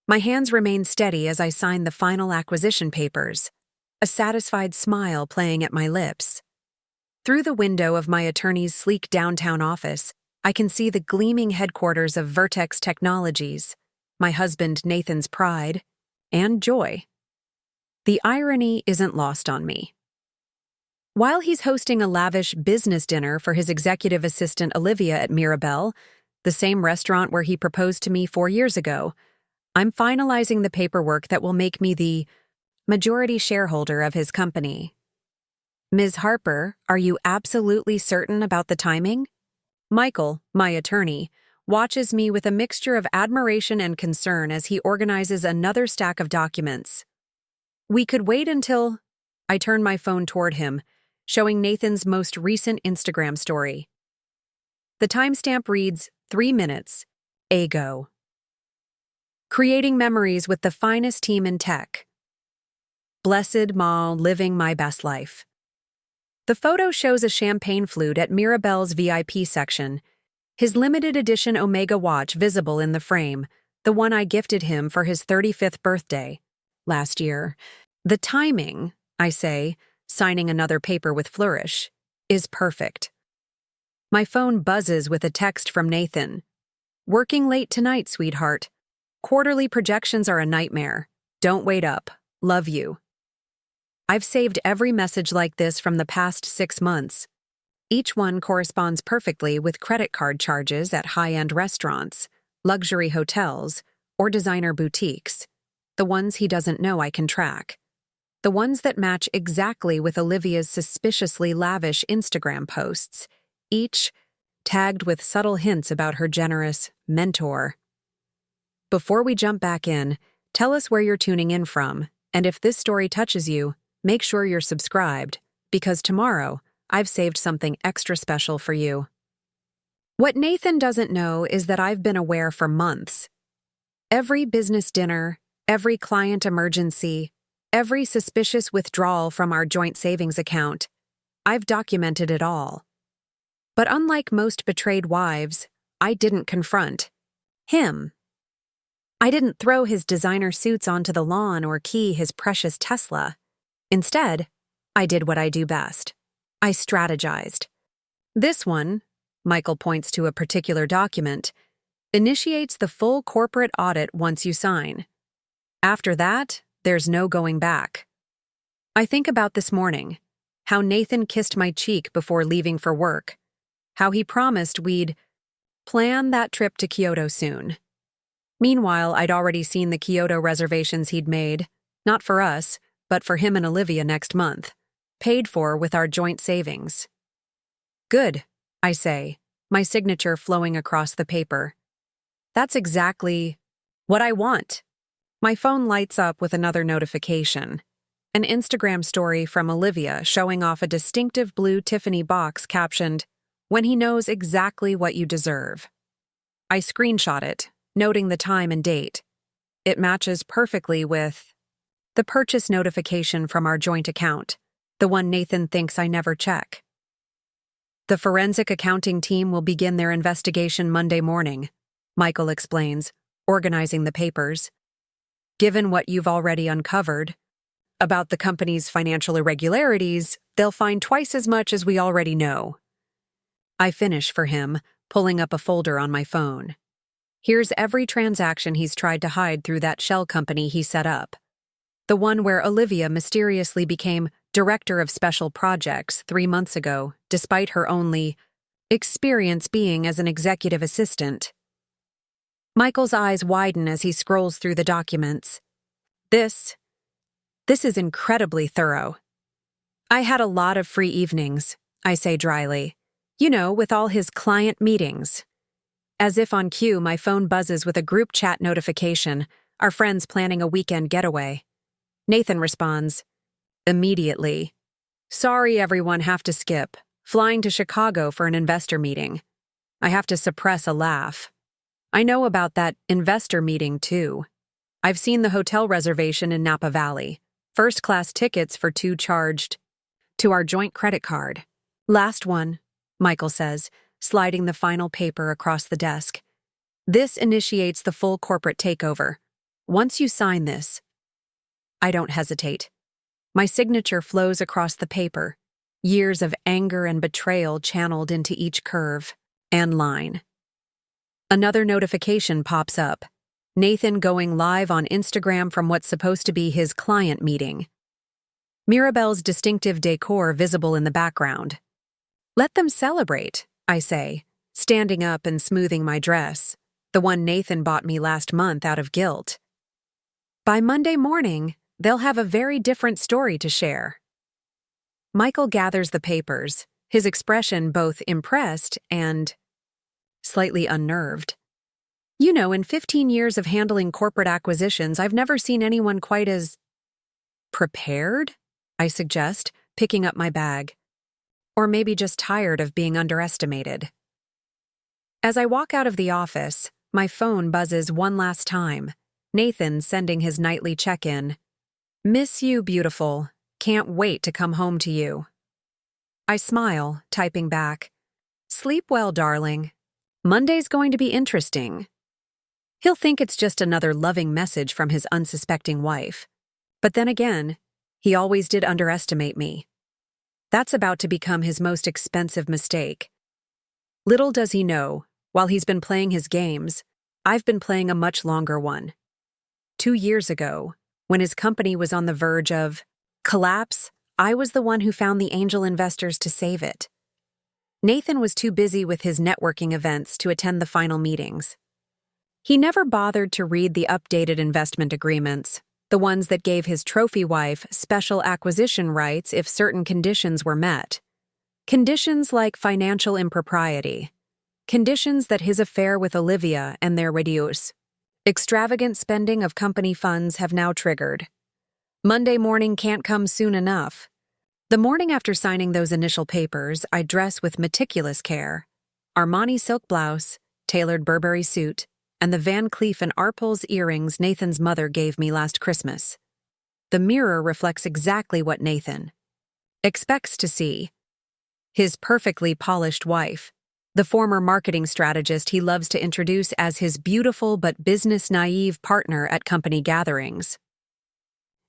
My hands remain steady as I sign the final acquisition papers, a satisfied smile playing at my lips. Through the window of my attorney's sleek downtown office, I can see the gleaming headquarters of Vertex Technologies, my husband Nathan's pride and joy. The irony isn't lost on me. While he's hosting a lavish business dinner for his executive assistant Olivia at Mirabelle, the same restaurant where he proposed to me 4 years ago, I'm finalizing the paperwork that will make me the majority shareholder of his company. Ms. Harper, are you absolutely certain about the timing? Michael, my attorney, watches me with a mixture of admiration and concern as he organizes another stack of documents. We could wait until... I turn my phone toward him, showing Nathan's most recent Instagram story. The timestamp reads 3 minutes ago. Creating memories with the finest team in tech. Blessed Ma, living my best life. The photo shows a champagne flute at Mirabelle's VIP section, his limited edition Omega watch visible in the frame, the one I gifted him for his 35th birthday last year. The timing, I say, signing another paper with flourish, is perfect. My phone buzzes with a text from Nathan. Working late tonight, sweetheart. Quarterly projections are a nightmare. Don't wait up. Love you. I've saved every message like this from the past 6 months. Each one corresponds perfectly with credit card charges at high-end restaurants, luxury hotels, or designer boutiques. The ones he doesn't know I can track. The ones that match exactly with Olivia's suspiciously lavish Instagram posts, each tagged with subtle hints about her generous mentor. Before we jump back in, tell us where you're tuning in from, and if this story touches you, make sure you're subscribed, because tomorrow, I've saved something extra special for you. What Nathan doesn't know is that I've been aware for months. Every business dinner, every client emergency, every suspicious withdrawal from our joint savings account, I've documented it all. But unlike most betrayed wives, I didn't confront him. I didn't throw his designer suits onto the lawn or key his precious Tesla. Instead, I did what I do best. I strategized. This one, Michael points to a particular document, initiates the full corporate audit once you sign. After that, there's no going back. I think about this morning, how Nathan kissed my cheek before leaving for work, how he promised we'd plan that trip to Kyoto soon. Meanwhile, I'd already seen the Kyoto reservations he'd made, not for us, but for him and Olivia next month, paid for with our joint savings. Good, I say, my signature flowing across the paper. That's exactly what I want. My phone lights up with another notification. An Instagram story from Olivia showing off a distinctive blue Tiffany box captioned, "When he knows exactly what you deserve." I screenshot it, noting the time and date. It matches perfectly with the purchase notification from our joint account, the one Nathan thinks I never check. The forensic accounting team will begin their investigation Monday morning, Michael explains, organizing the papers. Given what you've already uncovered about the company's financial irregularities, they'll find twice as much as we already know. I finish for him, pulling up a folder on my phone. Here's every transaction he's tried to hide through that shell company he set up. The one where Olivia mysteriously became director of special projects 3 months ago, despite her only experience being as an executive assistant. Michael's eyes widen as he scrolls through the documents. This is incredibly thorough. I had a lot of free evenings, I say dryly. You know, with all his client meetings. As if on cue, my phone buzzes with a group chat notification, our friends planning a weekend getaway. Nathan responds, immediately. Sorry everyone, have to skip. Flying to Chicago for an investor meeting. I have to suppress a laugh. I know about that investor meeting too. I've seen the hotel reservation in Napa Valley. First-class tickets for 2 charged to our joint credit card. Last one, Michael says, sliding the final paper across the desk. This initiates the full corporate takeover. Once you sign this, I don't hesitate. My signature flows across the paper, years of anger and betrayal channeled into each curve and line. Another notification pops up. Nathan going live on Instagram from what's supposed to be his client meeting. Mirabelle's distinctive decor visible in the background. Let them celebrate, I say, standing up and smoothing my dress, the one Nathan bought me last month out of guilt. By Monday morning, they'll have a very different story to share. Michael gathers the papers, his expression both impressed and slightly unnerved. You know, in 15 years of handling corporate acquisitions, I've never seen anyone quite as prepared, I suggest, picking up my bag. Or maybe just tired of being underestimated. As I walk out of the office, my phone buzzes one last time. Nathan sending his nightly check-in. Miss you, beautiful. Can't wait to come home to you. I smile, typing back. Sleep well, darling. Monday's going to be interesting. He'll think it's just another loving message from his unsuspecting wife. But then again, he always did underestimate me. That's about to become his most expensive mistake. Little does he know, while he's been playing his games, I've been playing a much longer one. 2 years ago, when his company was on the verge of collapse, I was the one who found the angel investors to save it. Nathan was too busy with his networking events to attend the final meetings. He never bothered to read the updated investment agreements, the ones that gave his trophy wife special acquisition rights if certain conditions were met. Conditions like financial impropriety. Conditions that his affair with Olivia and their reduce. Extravagant spending of company funds have now triggered. Monday morning can't come soon enough. The morning after signing those initial papers, I dress with meticulous care. Armani silk blouse, tailored Burberry suit, and the Van Cleef & Arpels earrings Nathan's mother gave me last Christmas. The mirror reflects exactly what Nathan expects to see. His perfectly polished wife, the former marketing strategist he loves to introduce as his beautiful but business-naive partner at company gatherings.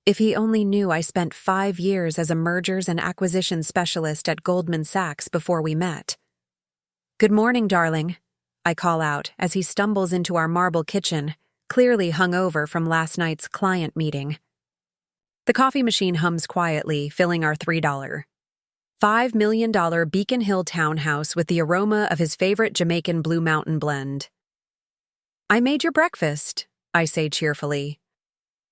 If he only knew I spent 5 years as a mergers and acquisitions specialist at Goldman Sachs before we met. Good morning, darling, I call out as he stumbles into our marble kitchen, clearly hungover from last night's client meeting. The coffee machine hums quietly, filling our $5 million Beacon Hill townhouse with the aroma of his favorite Jamaican Blue Mountain blend. I made your breakfast, I say cheerfully.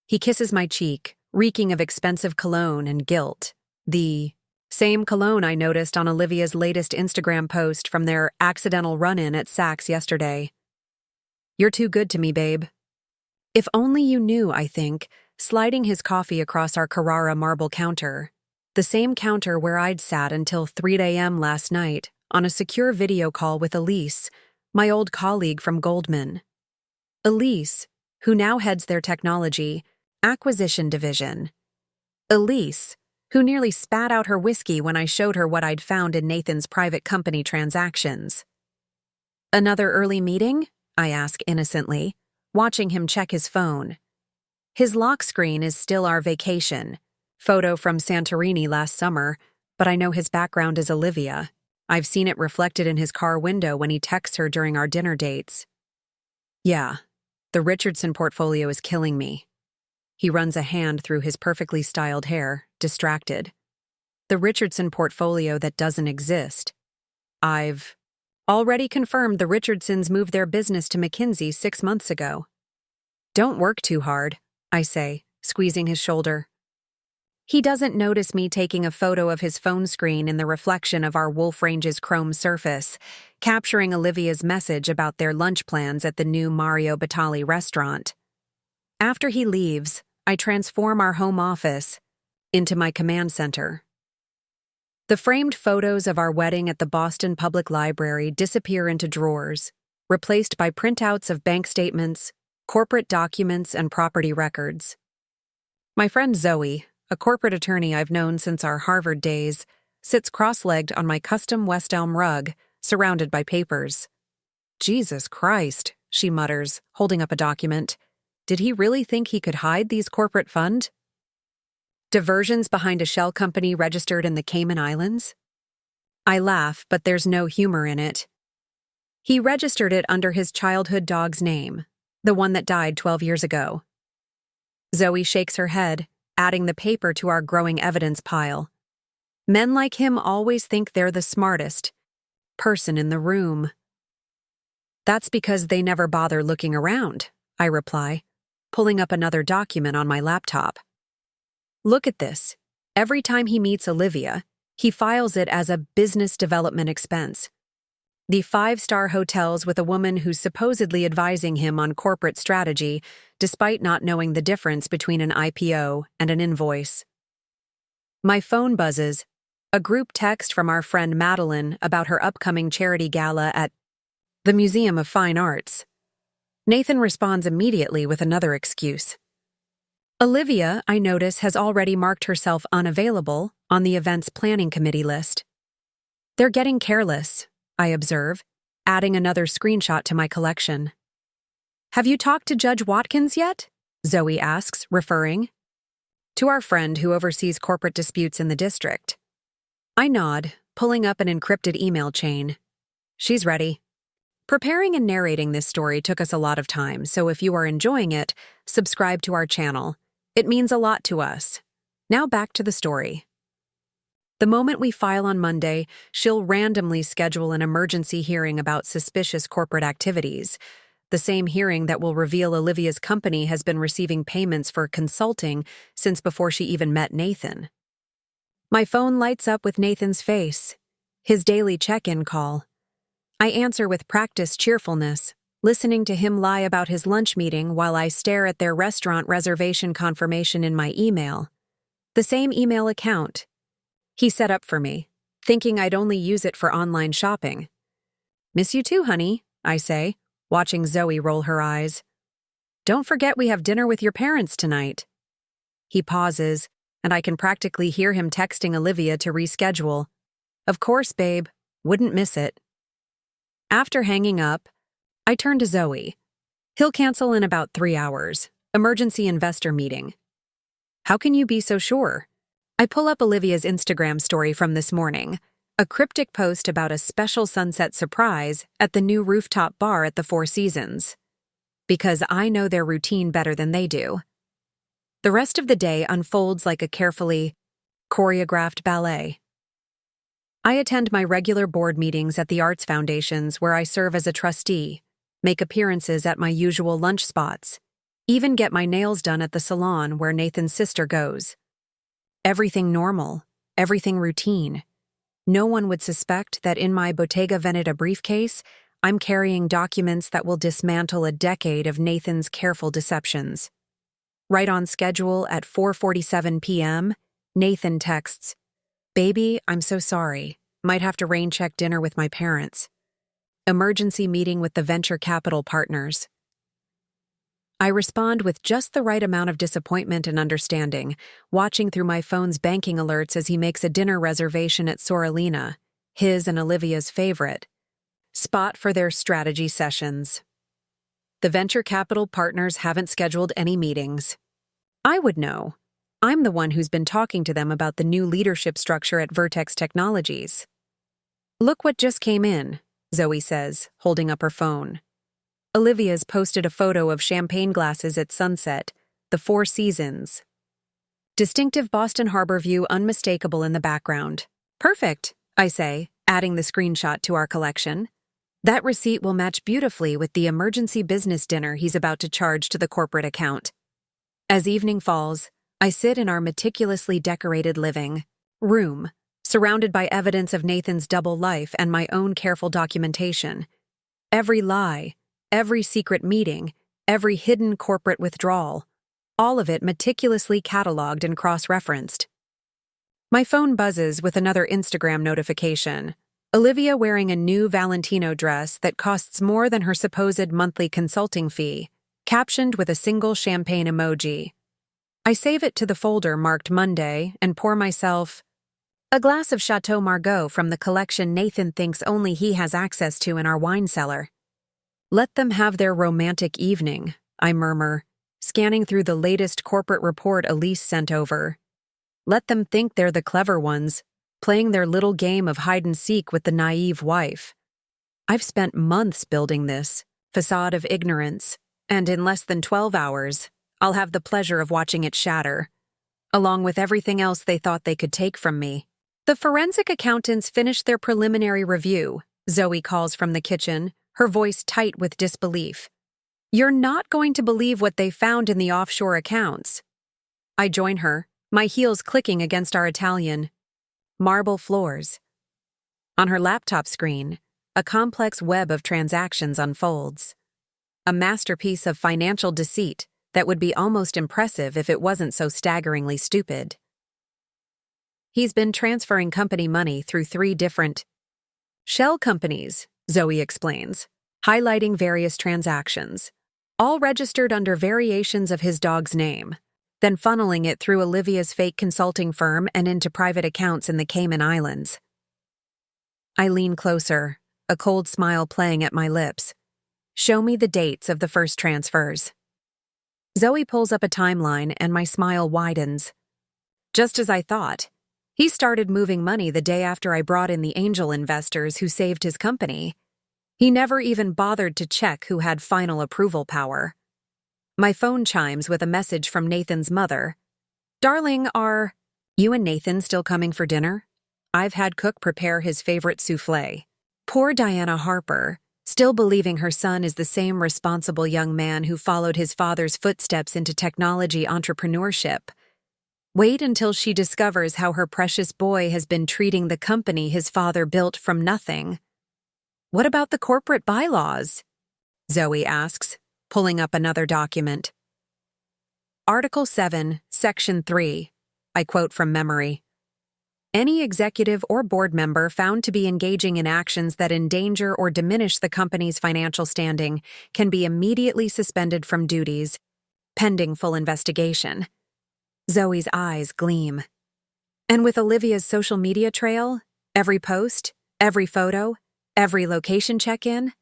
He kisses my cheek, reeking of expensive cologne and guilt. The same cologne I noticed on Olivia's latest Instagram post from their accidental run-in at Saks yesterday. You're too good to me, babe. If only you knew, I think, sliding his coffee across our Carrara marble counter. The same counter where I'd sat until 3 a.m. last night on a secure video call with Elise, my old colleague from Goldman. Elise, who now heads their technology acquisition division. Elise, who nearly spat out her whiskey when I showed her what I'd found in Nathan's private company transactions. Another early meeting? I ask innocently, watching him check his phone. His lock screen is still our vacation. Photo from Santorini last summer, but I know his background is Olivia. I've seen it reflected in his car window when he texts her during our dinner dates. Yeah, the Richardson portfolio is killing me. He runs a hand through his perfectly styled hair, distracted. The Richardson portfolio that doesn't exist. I've already confirmed the Richardsons moved their business to McKinsey 6 months ago. Don't work too hard, I say, squeezing his shoulder. He doesn't notice me taking a photo of his phone screen in the reflection of our Wolf Range's chrome surface, capturing Olivia's message about their lunch plans at the new Mario Batali restaurant. After he leaves, I transform our home office into my command center. The framed photos of our wedding at the Boston Public Library disappear into drawers, replaced by printouts of bank statements, corporate documents, and property records. My friend Zoe, a corporate attorney I've known since our Harvard days, sits cross-legged on my custom West Elm rug, surrounded by papers. Jesus Christ, she mutters, holding up a document. Did he really think he could hide these corporate funds? Diversions behind a shell company registered in the Cayman Islands? I laugh, but there's no humor in it. He registered it under his childhood dog's name, the one that died 12 years ago. Zoe shakes her head, adding the paper to our growing evidence pile. Men like him always think they're the smartest person in the room. That's because they never bother looking around, I reply, pulling up another document on my laptop. Look at this. Every time he meets Olivia, he files it as a business development expense. The 5-star hotels with a woman who's supposedly advising him on corporate strategy, despite not knowing the difference between an IPO and an invoice. My phone buzzes, a group text from our friend Madeline about her upcoming charity gala at the Museum of Fine Arts. Nathan responds immediately with another excuse. Olivia, I notice, has already marked herself unavailable on the event's planning committee list. They're getting careless, I observe, adding another screenshot to my collection. Have you talked to Judge Watkins yet? Zoe asks, referring to our friend who oversees corporate disputes in the district. I nod, pulling up an encrypted email chain. She's ready. Preparing and narrating this story took us a lot of time, so if you are enjoying it, subscribe to our channel. It means a lot to us. Now back to the story. The moment we file on Monday, she'll randomly schedule an emergency hearing about suspicious corporate activities, the same hearing that will reveal Olivia's company has been receiving payments for consulting since before she even met Nathan. My phone lights up with Nathan's face, his daily check-in call. I answer with practiced cheerfulness, listening to him lie about his lunch meeting while I stare at their restaurant reservation confirmation in my email. The same email account he set up for me, thinking I'd only use it for online shopping. Miss you too, honey, I say, watching Zoe roll her eyes. Don't forget we have dinner with your parents tonight. He pauses, and I can practically hear him texting Olivia to reschedule. Of course, babe, wouldn't miss it. After hanging up, I turn to Zoe. He'll cancel in about 3 hours. Emergency investor meeting. How can you be so sure? I pull up Olivia's Instagram story from this morning, a cryptic post about a special sunset surprise at the new rooftop bar at the Four Seasons. Because I know their routine better than they do. The rest of the day unfolds like a carefully choreographed ballet. I attend my regular board meetings at the Arts Foundations where I serve as a trustee, make appearances at my usual lunch spots, even get my nails done at the salon where Nathan's sister goes. Everything normal, everything routine. No one would suspect that in my Bottega Veneta briefcase, I'm carrying documents that will dismantle a decade of Nathan's careful deceptions. Right on schedule at 4:47 p.m., Nathan texts, "Baby, I'm so sorry. Might have to rain-check dinner with my parents. Emergency meeting with the venture capital partners." I respond with just the right amount of disappointment and understanding, watching through my phone's banking alerts as he makes a dinner reservation at Soralina, his and Olivia's favorite spot for their strategy sessions. The venture capital partners haven't scheduled any meetings. I would know. I'm the one who's been talking to them about the new leadership structure at Vertex Technologies. Look what just came in, Zoe says, holding up her phone. Olivia's posted a photo of champagne glasses at sunset, the Four Seasons. Distinctive Boston Harbor view unmistakable in the background. Perfect, I say, adding the screenshot to our collection. That receipt will match beautifully with the emergency business dinner he's about to charge to the corporate account. As evening falls, I sit in our meticulously decorated living room, surrounded by evidence of Nathan's double life and my own careful documentation. Every lie, every secret meeting, every hidden corporate withdrawal, all of it meticulously cataloged and cross-referenced. My phone buzzes with another Instagram notification. Olivia wearing a new Valentino dress that costs more than her supposed monthly consulting fee, captioned with a single champagne emoji. I save it to the folder marked Monday and pour myself a glass of Chateau Margaux from the collection Nathan thinks only he has access to in our wine cellar. Let them have their romantic evening, I murmur, scanning through the latest corporate report Elise sent over. Let them think they're the clever ones, playing their little game of hide-and-seek with the naive wife. I've spent months building this facade of ignorance, and in less than 12 hours, I'll have the pleasure of watching it shatter, along with everything else they thought they could take from me. The forensic accountants finished their preliminary review, Zoe calls from the kitchen, her voice tight with disbelief. You're not going to believe what they found in the offshore accounts. I join her, my heels clicking against our Italian. Marble floors. On her laptop screen, a complex web of transactions unfolds. A masterpiece of financial deceit that would be almost impressive if it wasn't so staggeringly stupid. He's been transferring company money through 3 different shell companies, Zoe explains, highlighting various transactions, all registered under variations of his dog's name, then funneling it through Olivia's fake consulting firm and into private accounts in the Cayman Islands. I lean closer, a cold smile playing at my lips. Show me the dates of the first transfers. Zoe pulls up a timeline and my smile widens. Just as I thought. He started moving money the day after I brought in the angel investors who saved his company. He never even bothered to check who had final approval power. My phone chimes with a message from Nathan's mother. Darling, are you and Nathan still coming for dinner? I've had Cook prepare his favorite souffle. Poor Diana Harper, still believing her son is the same responsible young man who followed his father's footsteps into technology entrepreneurship. Wait until she discovers how her precious boy has been treating the company his father built from nothing. What about the corporate bylaws? Zoe asks, pulling up another document. Article 7, Section 3. I quote from memory. Any executive or board member found to be engaging in actions that endanger or diminish the company's financial standing can be immediately suspended from duties, pending full investigation. Zoe's eyes gleam. And with Olivia's social media trail, every post, every photo, every location check-in,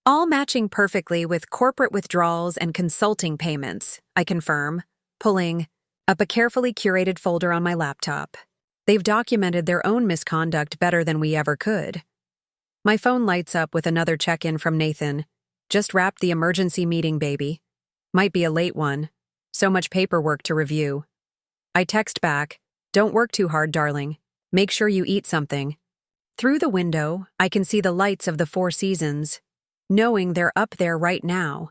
all matching perfectly with corporate withdrawals and consulting payments, I confirm, pulling up a carefully curated folder on my laptop. They've documented their own misconduct better than we ever could. My phone lights up with another check-in from Nathan. Just wrapped the emergency meeting, baby. Might be a late one. So much paperwork to review. I text back, don't work too hard, darling. Make sure you eat something. Through the window, I can see the lights of the Four Seasons, knowing they're up there right now,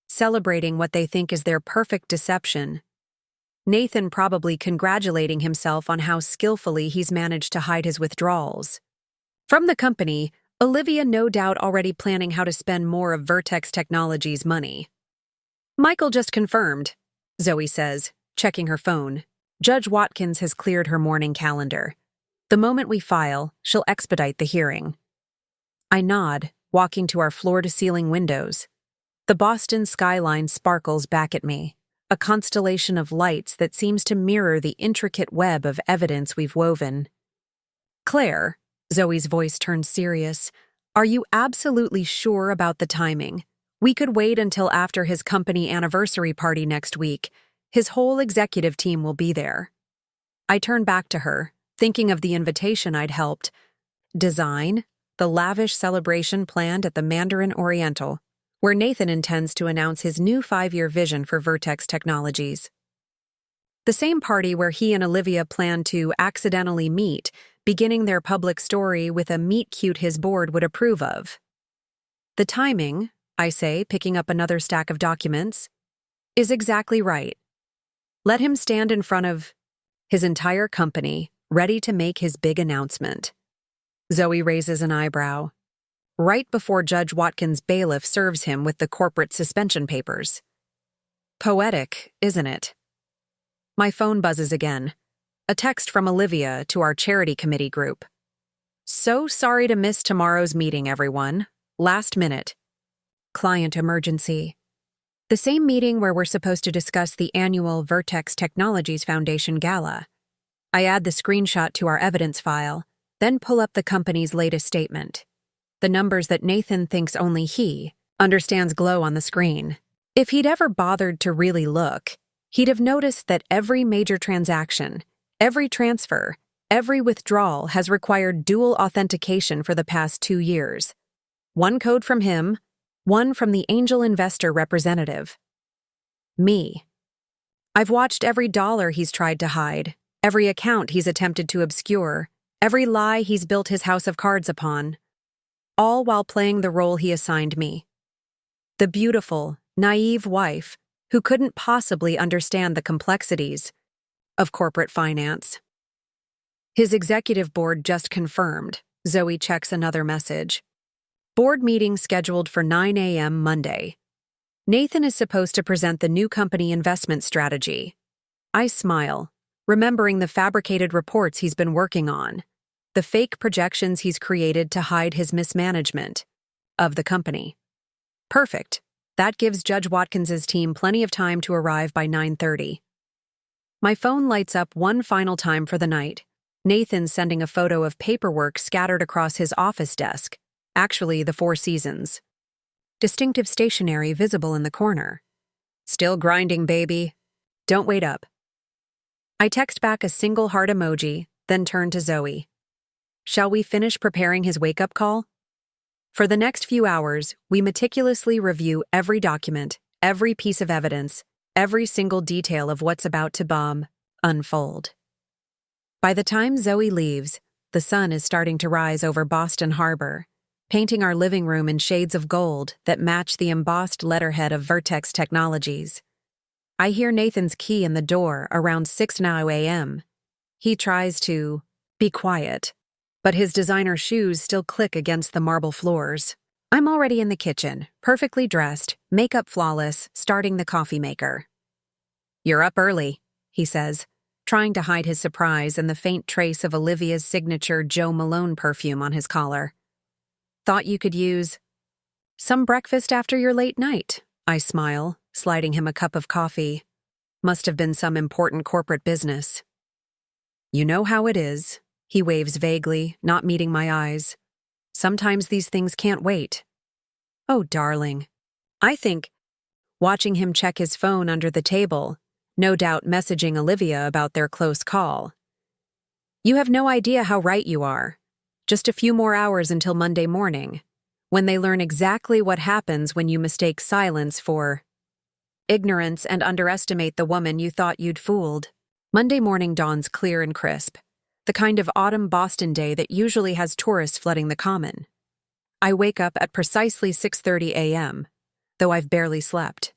celebrating what they think is their perfect deception. Nathan probably congratulating himself on how skillfully he's managed to hide his withdrawals. From the company, Olivia no doubt already planning how to spend more of Vertex Technologies' money. Michael just confirmed, Zoe says, checking her phone. Judge Watkins has cleared her morning calendar. The moment we file, she'll expedite the hearing. I nod, walking to our floor-to-ceiling windows. The Boston skyline sparkles back at me, a constellation of lights that seems to mirror the intricate web of evidence we've woven. Claire, Zoe's voice turned serious, are you absolutely sure about the timing? We could wait until after his company anniversary party next week. His whole executive team will be there. I turn back to her, thinking of the invitation I'd helped design, the lavish celebration planned at the Mandarin Oriental, where Nathan intends to announce his new 5-year vision for Vertex Technologies. The same party where he and Olivia plan to accidentally meet, beginning their public story with a meet-cute his board would approve of. The timing, I say, picking up another stack of documents, is exactly right. Let him stand in front of his entire company, ready to make his big announcement. Zoe raises an eyebrow, right before Judge Watkins' bailiff serves him with the corporate suspension papers. Poetic, isn't it? My phone buzzes again. A text from Olivia to our charity committee group. So sorry to miss tomorrow's meeting, everyone. Last minute. Client emergency. The same meeting where we're supposed to discuss the annual Vertex Technologies Foundation Gala. I add the screenshot to our evidence file, then pull up the company's latest statement. The numbers that Nathan thinks only he understands glow on the screen. If he'd ever bothered to really look, he'd have noticed that every major transaction, every transfer, every withdrawal has required dual authentication for the past 2 years. One code from him, one from the angel investor representative. Me. I've watched every dollar he's tried to hide, every account he's attempted to obscure, every lie he's built his house of cards upon, all while playing the role he assigned me. The beautiful, naive wife who couldn't possibly understand the complexities of corporate finance. His executive board just confirmed. Zoe checks another message. Board meeting scheduled for 9 a.m. Monday. Nathan is supposed to present the new company investment strategy. I smile, remembering the fabricated reports he's been working on, the fake projections he's created to hide his mismanagement of the company. Perfect. That gives Judge Watkins's team plenty of time to arrive by 9:30. My phone lights up one final time for the night. Nathan's sending a photo of paperwork scattered across his office desk, actually the Four Seasons. Distinctive stationery visible in the corner. Still grinding, baby. Don't wait up. I text back a single heart emoji, then turn to Zoe. Shall we finish preparing his wake-up call? For the next few hours, we meticulously review every document, every piece of evidence, every single detail of what's about to unfold. By the time Zoe leaves, the sun is starting to rise over Boston Harbor, painting our living room in shades of gold that match the embossed letterhead of Vertex Technologies. I hear Nathan's key in the door around 6 a.m. He tries to be quiet, but his designer shoes still click against the marble floors. I'm already in the kitchen, perfectly dressed, makeup flawless, starting the coffee maker. "You're up early," he says, trying to hide his surprise and the faint trace of Olivia's signature Joe Malone perfume on his collar. "Thought you could use some breakfast after your late night," I smile, sliding him a cup of coffee. Must have been some important corporate business. "You know how it is," he waves vaguely, not meeting my eyes. "Sometimes these things can't wait." "Oh, darling." I think, watching him check his phone under the table, no doubt messaging Olivia about their close call. "You have no idea how right you are. Just a few more hours until Monday morning, when they learn exactly what happens when you mistake silence for ignorance and underestimate the woman you thought you'd fooled." Monday morning dawns clear and crisp, the kind of autumn Boston day that usually has tourists flooding the Common. I wake up at precisely 6:30 a.m., though I've barely slept.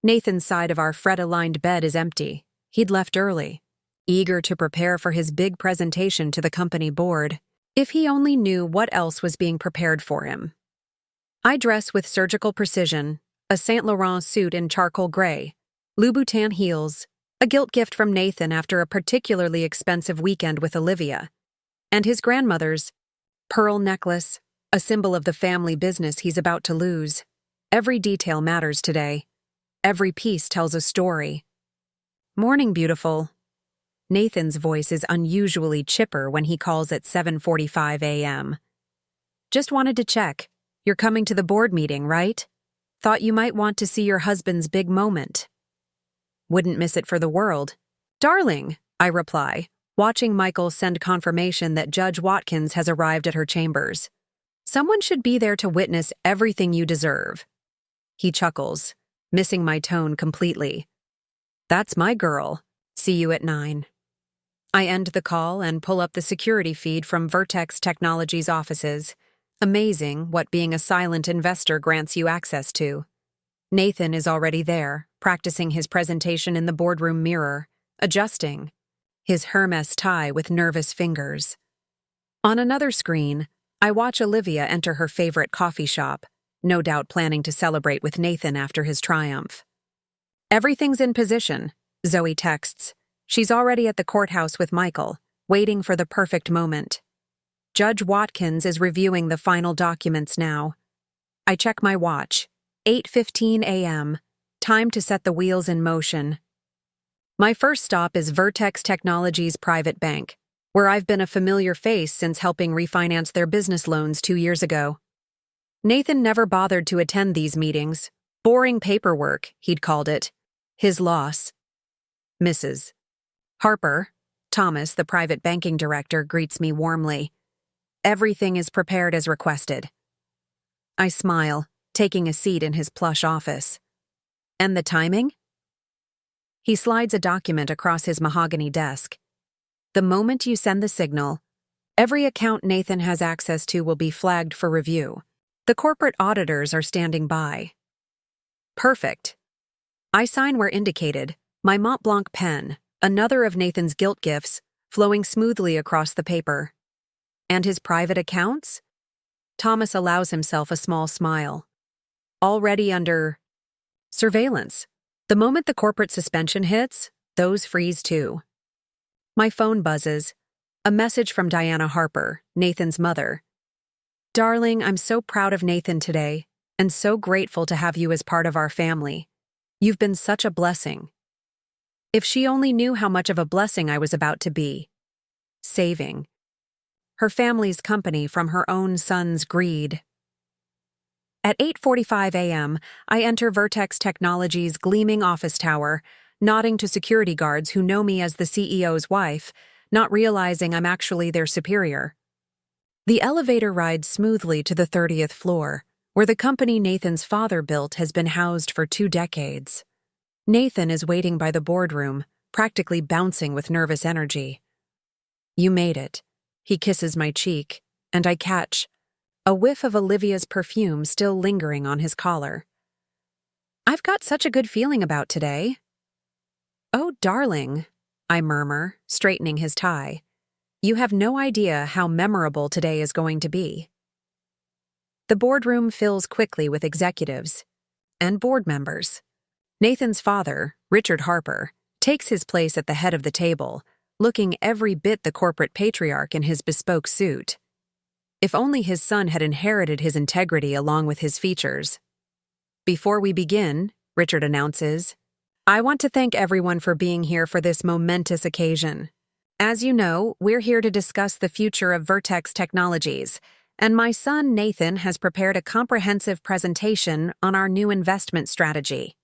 Nathan's side of our Fred-aligned bed is empty. He'd left early, eager to prepare for his big presentation to the company board. If he only knew what else was being prepared for him. I dress with surgical precision, a Saint Laurent suit in charcoal gray, Louboutin heels, a gilt gift from Nathan after a particularly expensive weekend with Olivia, and his grandmother's pearl necklace, a symbol of the family business he's about to lose. Every detail matters today. Every piece tells a story. "Morning, beautiful." Nathan's voice is unusually chipper when he calls at 7:45 a.m. "Just wanted to check. You're coming to the board meeting, right? Thought you might want to see your husband's big moment." "Wouldn't miss it for the world." "Darling," I reply, watching Michael send confirmation that Judge Watkins has arrived at her chambers. "Someone should be there to witness everything you deserve." He chuckles, missing my tone completely. "That's my girl. See you at 9. I end the call and pull up the security feed from Vertex Technologies offices. Amazing what being a silent investor grants you access to. Nathan is already there, practicing his presentation in the boardroom mirror, adjusting his Hermes tie with nervous fingers. On another screen, I watch Olivia enter her favorite coffee shop, no doubt planning to celebrate with Nathan after his triumph. "Everything's in position," Zoe texts. She's already at the courthouse with Michael, waiting for the perfect moment. Judge Watkins is reviewing the final documents now. I check my watch. 8:15 a.m. Time to set the wheels in motion. My first stop is Vertex Technologies Private Bank, where I've been a familiar face since helping refinance their business loans 2 years ago. Nathan never bothered to attend these meetings, Boring paperwork, he'd called it. His loss. Mrs. Harper, Thomas, the private banking director, greets me warmly. Everything is prepared as requested. I smile, taking a seat in his plush office. And the timing? He slides a document across his mahogany desk. The moment you send the signal, every account Nathan has access to will be flagged for review. The corporate auditors are standing by. Perfect. I sign where indicated, my Mont Blanc pen, another of Nathan's guilt gifts, flowing smoothly across the paper. And his private accounts? Thomas allows himself a small smile. Already under surveillance. The moment the corporate suspension hits, those freeze too. My phone buzzes. A message from Diana Harper, Nathan's mother. Darling, I'm so proud of Nathan today, and so grateful to have you as part of our family. You've been such a blessing. If she only knew how much of a blessing I was about to be. Saving her family's company from her own son's greed. At 8:45 a.m., I enter Vertex Technologies' gleaming office tower, nodding to security guards who know me as the CEO's wife, not realizing I'm actually their superior. The elevator rides smoothly to the 30th floor, where the company Nathan's father built has been housed for 2 decades. Nathan is waiting by the boardroom, practically bouncing with nervous energy. You made it. He kisses my cheek, and I catch a whiff of Olivia's perfume still lingering on his collar. I've got such a good feeling about today. Oh, darling, I murmur, straightening his tie. You have no idea how memorable today is going to be. The boardroom fills quickly with executives and board members. Nathan's father, Richard Harper, takes his place at the head of the table, looking every bit the corporate patriarch in his bespoke suit. If only his son had inherited his integrity along with his features. Before we begin, Richard announces, I want to thank everyone for being here for this momentous occasion. As you know, we're here to discuss the future of Vertex Technologies, and my son Nathan has prepared a comprehensive presentation on our new investment strategy.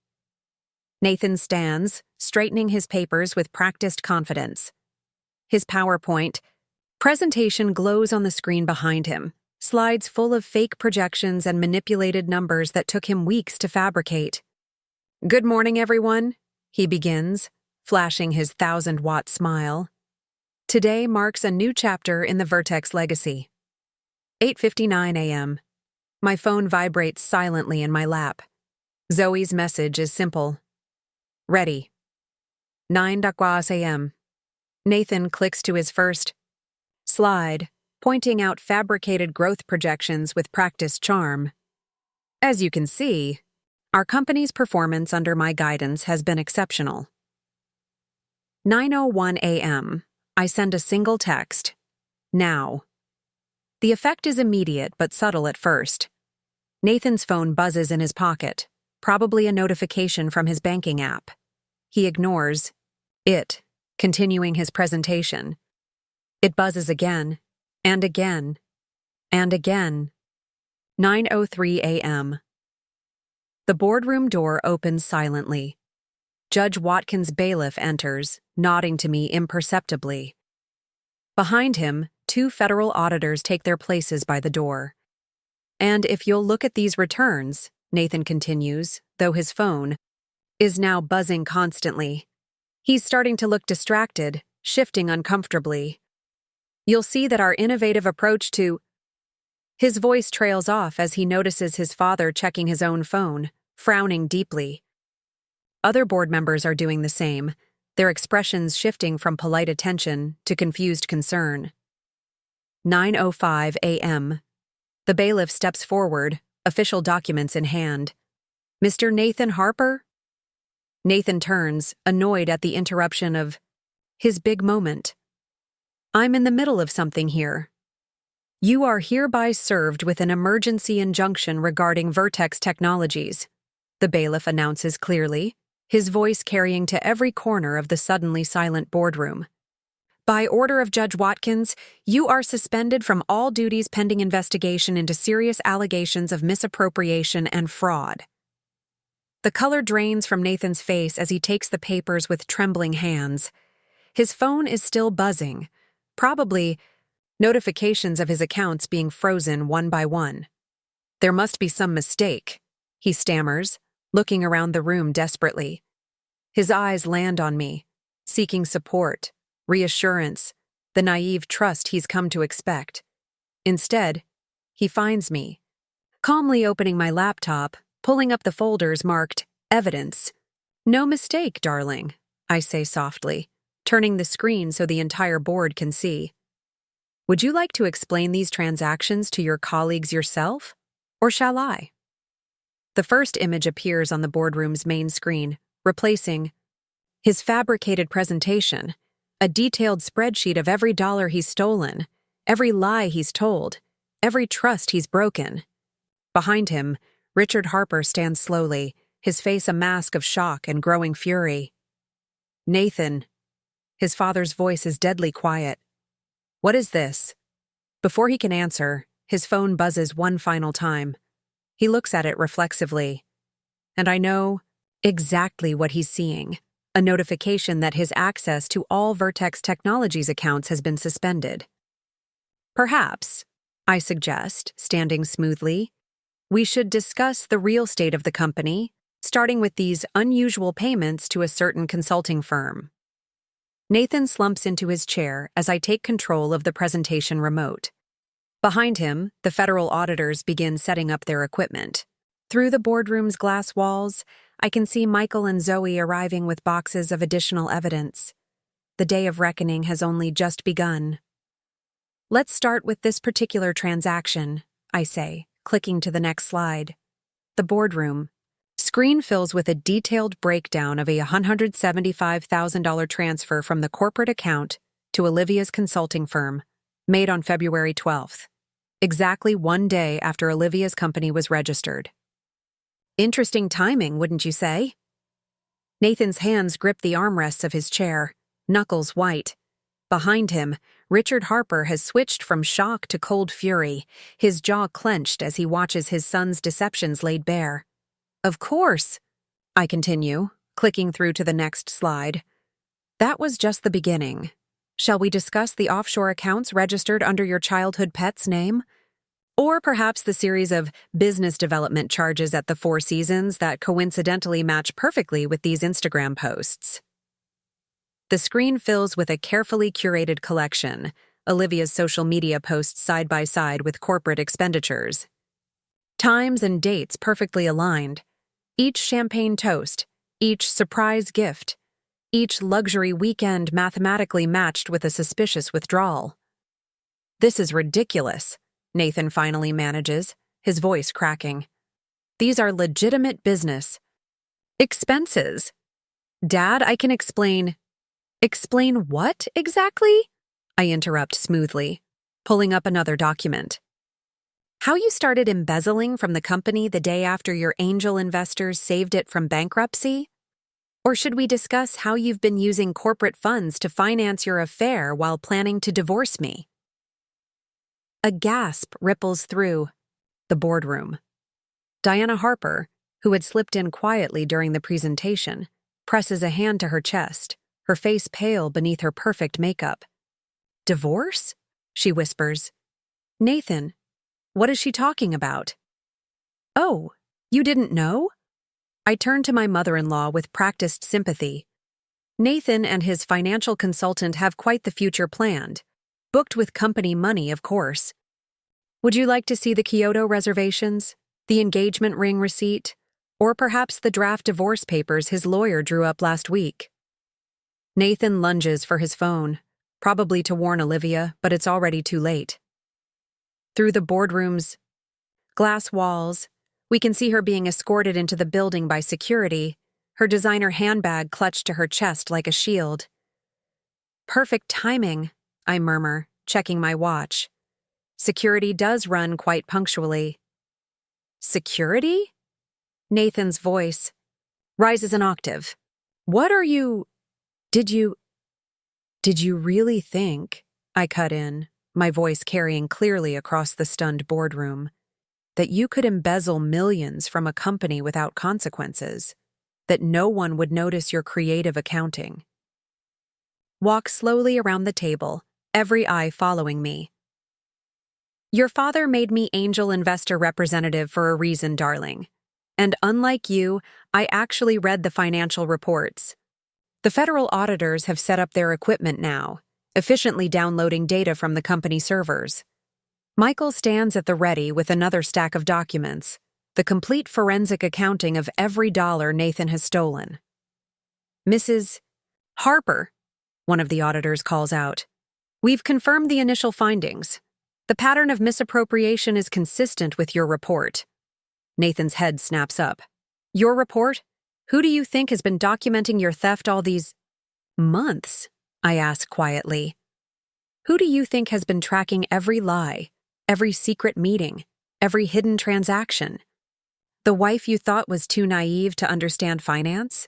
Nathan stands, straightening his papers with practiced confidence. His PowerPoint presentation glows on the screen behind him, slides full of fake projections and manipulated numbers that took him weeks to fabricate. Good morning, everyone, he begins, flashing his 1,000-watt smile. Today marks a new chapter in the Vertex legacy. 8:59 a.m. My phone vibrates silently in my lap. Zoe's message is simple. Ready. 9:00 a.m. Nathan clicks to his first slide, pointing out fabricated growth projections with practiced charm. As you can see, our company's performance under my guidance has been exceptional. 9:01 a.m. I send a single text. Now. The effect is immediate but subtle at first. Nathan's phone buzzes in his pocket, probably a notification from his banking app. He ignores it, continuing his presentation. It buzzes again, and again, and again. 9:03 a.m. The boardroom door opens silently. Judge Watkins' bailiff enters, nodding to me imperceptibly. Behind him, 2 federal auditors take their places by the door. And if you'll look at these returns, Nathan continues, though his phone is now buzzing constantly. He's starting to look distracted, shifting uncomfortably. You'll see that our innovative approach to... His voice trails off as he notices his father checking his own phone, frowning deeply. Other board members are doing the same, their expressions shifting from polite attention to confused concern. 9:05 a.m. The bailiff steps forward, official documents in hand. Mr. Nathan Harper? Nathan turns, annoyed at the interruption of his big moment. I'm in the middle of something here. You are hereby served with an emergency injunction regarding Vertex Technologies, the bailiff announces clearly, his voice carrying to every corner of the suddenly silent boardroom. By order of Judge Watkins, you are suspended from all duties pending investigation into serious allegations of misappropriation and fraud. The color drains from Nathan's face as he takes the papers with trembling hands. His phone is still buzzing, probably notifications of his accounts being frozen one by one. There must be some mistake, he stammers, looking around the room desperately. His eyes land on me, seeking support, reassurance, the naive trust he's come to expect. Instead, he finds me, calmly opening my laptop, pulling up the folders marked Evidence. No mistake, darling, I say softly, turning the screen so the entire board can see. Would you like to explain these transactions to your colleagues yourself, or shall I? The first image appears on the boardroom's main screen, replacing his fabricated presentation, a detailed spreadsheet of every dollar he's stolen, every lie he's told, every trust he's broken. Behind him, Richard Harper stands slowly, his face a mask of shock and growing fury. Nathan. His father's voice is deadly quiet. What is this? Before he can answer, his phone buzzes one final time. He looks at it reflexively. And I know exactly what he's seeing, a notification that his access to all Vertex Technologies accounts has been suspended. Perhaps, I suggest, standing smoothly, we should discuss the real state of the company, starting with these unusual payments to a certain consulting firm. Nathan slumps into his chair as I take control of the presentation remote. Behind him, the federal auditors begin setting up their equipment. Through the boardroom's glass walls, I can see Michael and Zoe arriving with boxes of additional evidence. The day of reckoning has only just begun. Let's start with this particular transaction, I say, clicking to the next slide. The boardroom. Screen fills with a detailed breakdown of a $175,000 transfer from the corporate account to Olivia's consulting firm, made on February 12th, exactly 1 day after Olivia's company was registered. Interesting timing, wouldn't you say? Nathan's hands grip the armrests of his chair, knuckles white. Behind him, Richard Harper has switched from shock to cold fury, his jaw clenched as he watches his son's deceptions laid bare. Of course, I continue, clicking through to the next slide. That was just the beginning. Shall we discuss the offshore accounts registered under your childhood pet's name? Or perhaps the series of business development charges at the Four Seasons that coincidentally match perfectly with these Instagram posts? The screen fills with a carefully curated collection, Olivia's social media posts side by side with corporate expenditures. Times and dates perfectly aligned. Each champagne toast, each surprise gift, each luxury weekend mathematically matched with a suspicious withdrawal. This is ridiculous, Nathan finally manages, his voice cracking. These are legitimate business expenses. Dad, I can explain. Explain what exactly? I interrupt smoothly, pulling up another document. How you started embezzling from the company the day after your angel investors saved it from bankruptcy? Or should we discuss how you've been using corporate funds to finance your affair while planning to divorce me? A gasp ripples through the boardroom. Diana Harper, who had slipped in quietly during the presentation, presses a hand to her chest, her face pale beneath her perfect makeup. Divorce? She whispers. Nathan, what is she talking about? Oh, you didn't know? I turn to my mother-in-law with practiced sympathy. Nathan and his financial consultant have quite the future planned, booked with company money, of course. Would you like to see the Kyoto reservations, the engagement ring receipt, or perhaps the draft divorce papers his lawyer drew up last week? Nathan lunges for his phone, probably to warn Olivia, but it's already too late. Through the boardroom's glass walls, we can see her being escorted into the building by security, her designer handbag clutched to her chest like a shield. Perfect timing, I murmur, checking my watch. Security does run quite punctually. Security? Nathan's voice rises an octave. What are you... Did you really think, I cut in, my voice carrying clearly across the stunned boardroom, that you could embezzle millions from a company without consequences? that no one would notice your creative accounting. Walk slowly around the table, every eye following me. Your father made me angel investor representative for a reason, darling. And unlike you, I actually read the financial reports. The federal auditors have set up their equipment now, efficiently downloading data from the company servers. Michael stands at the ready with another stack of documents, the complete forensic accounting of every dollar Nathan has stolen. Mrs. Harper, one of the auditors calls out, "We've confirmed the initial findings. The pattern of misappropriation is consistent with your report." Nathan's head snaps up. "Your report? Who do you think has been documenting your theft all these months?" I ask quietly. "Who do you think has been tracking every lie, every secret meeting, every hidden transaction? The wife you thought was too naive to understand finance?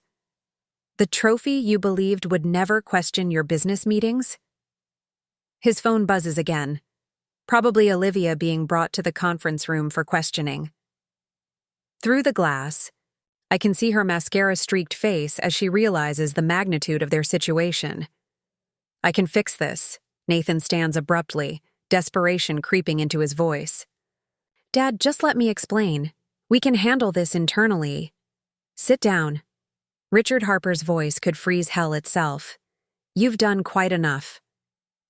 The trophy you believed would never question your business meetings?" His phone buzzes again. Probably Olivia being brought to the conference room for questioning. Through the glass, I can see her mascara-streaked face as she realizes the magnitude of their situation. "I can fix this," Nathan stands abruptly, desperation creeping into his voice. "Dad, just let me explain. We can handle this internally." "Sit down." Richard Harper's voice could freeze hell itself. "You've done quite enough."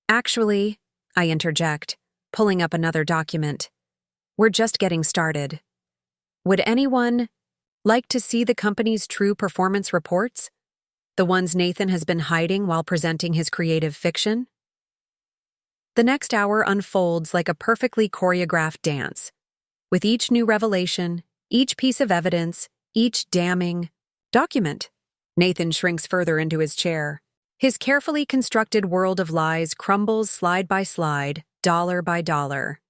"Actually," I interject, pulling up another document, "we're just getting started. Would anyone like to see the company's true performance reports? The ones Nathan has been hiding while presenting his creative fiction?" The next hour unfolds like a perfectly choreographed dance. With each new revelation, each piece of evidence, each damning document, Nathan shrinks further into his chair. His carefully constructed world of lies crumbles slide by slide, dollar by dollar.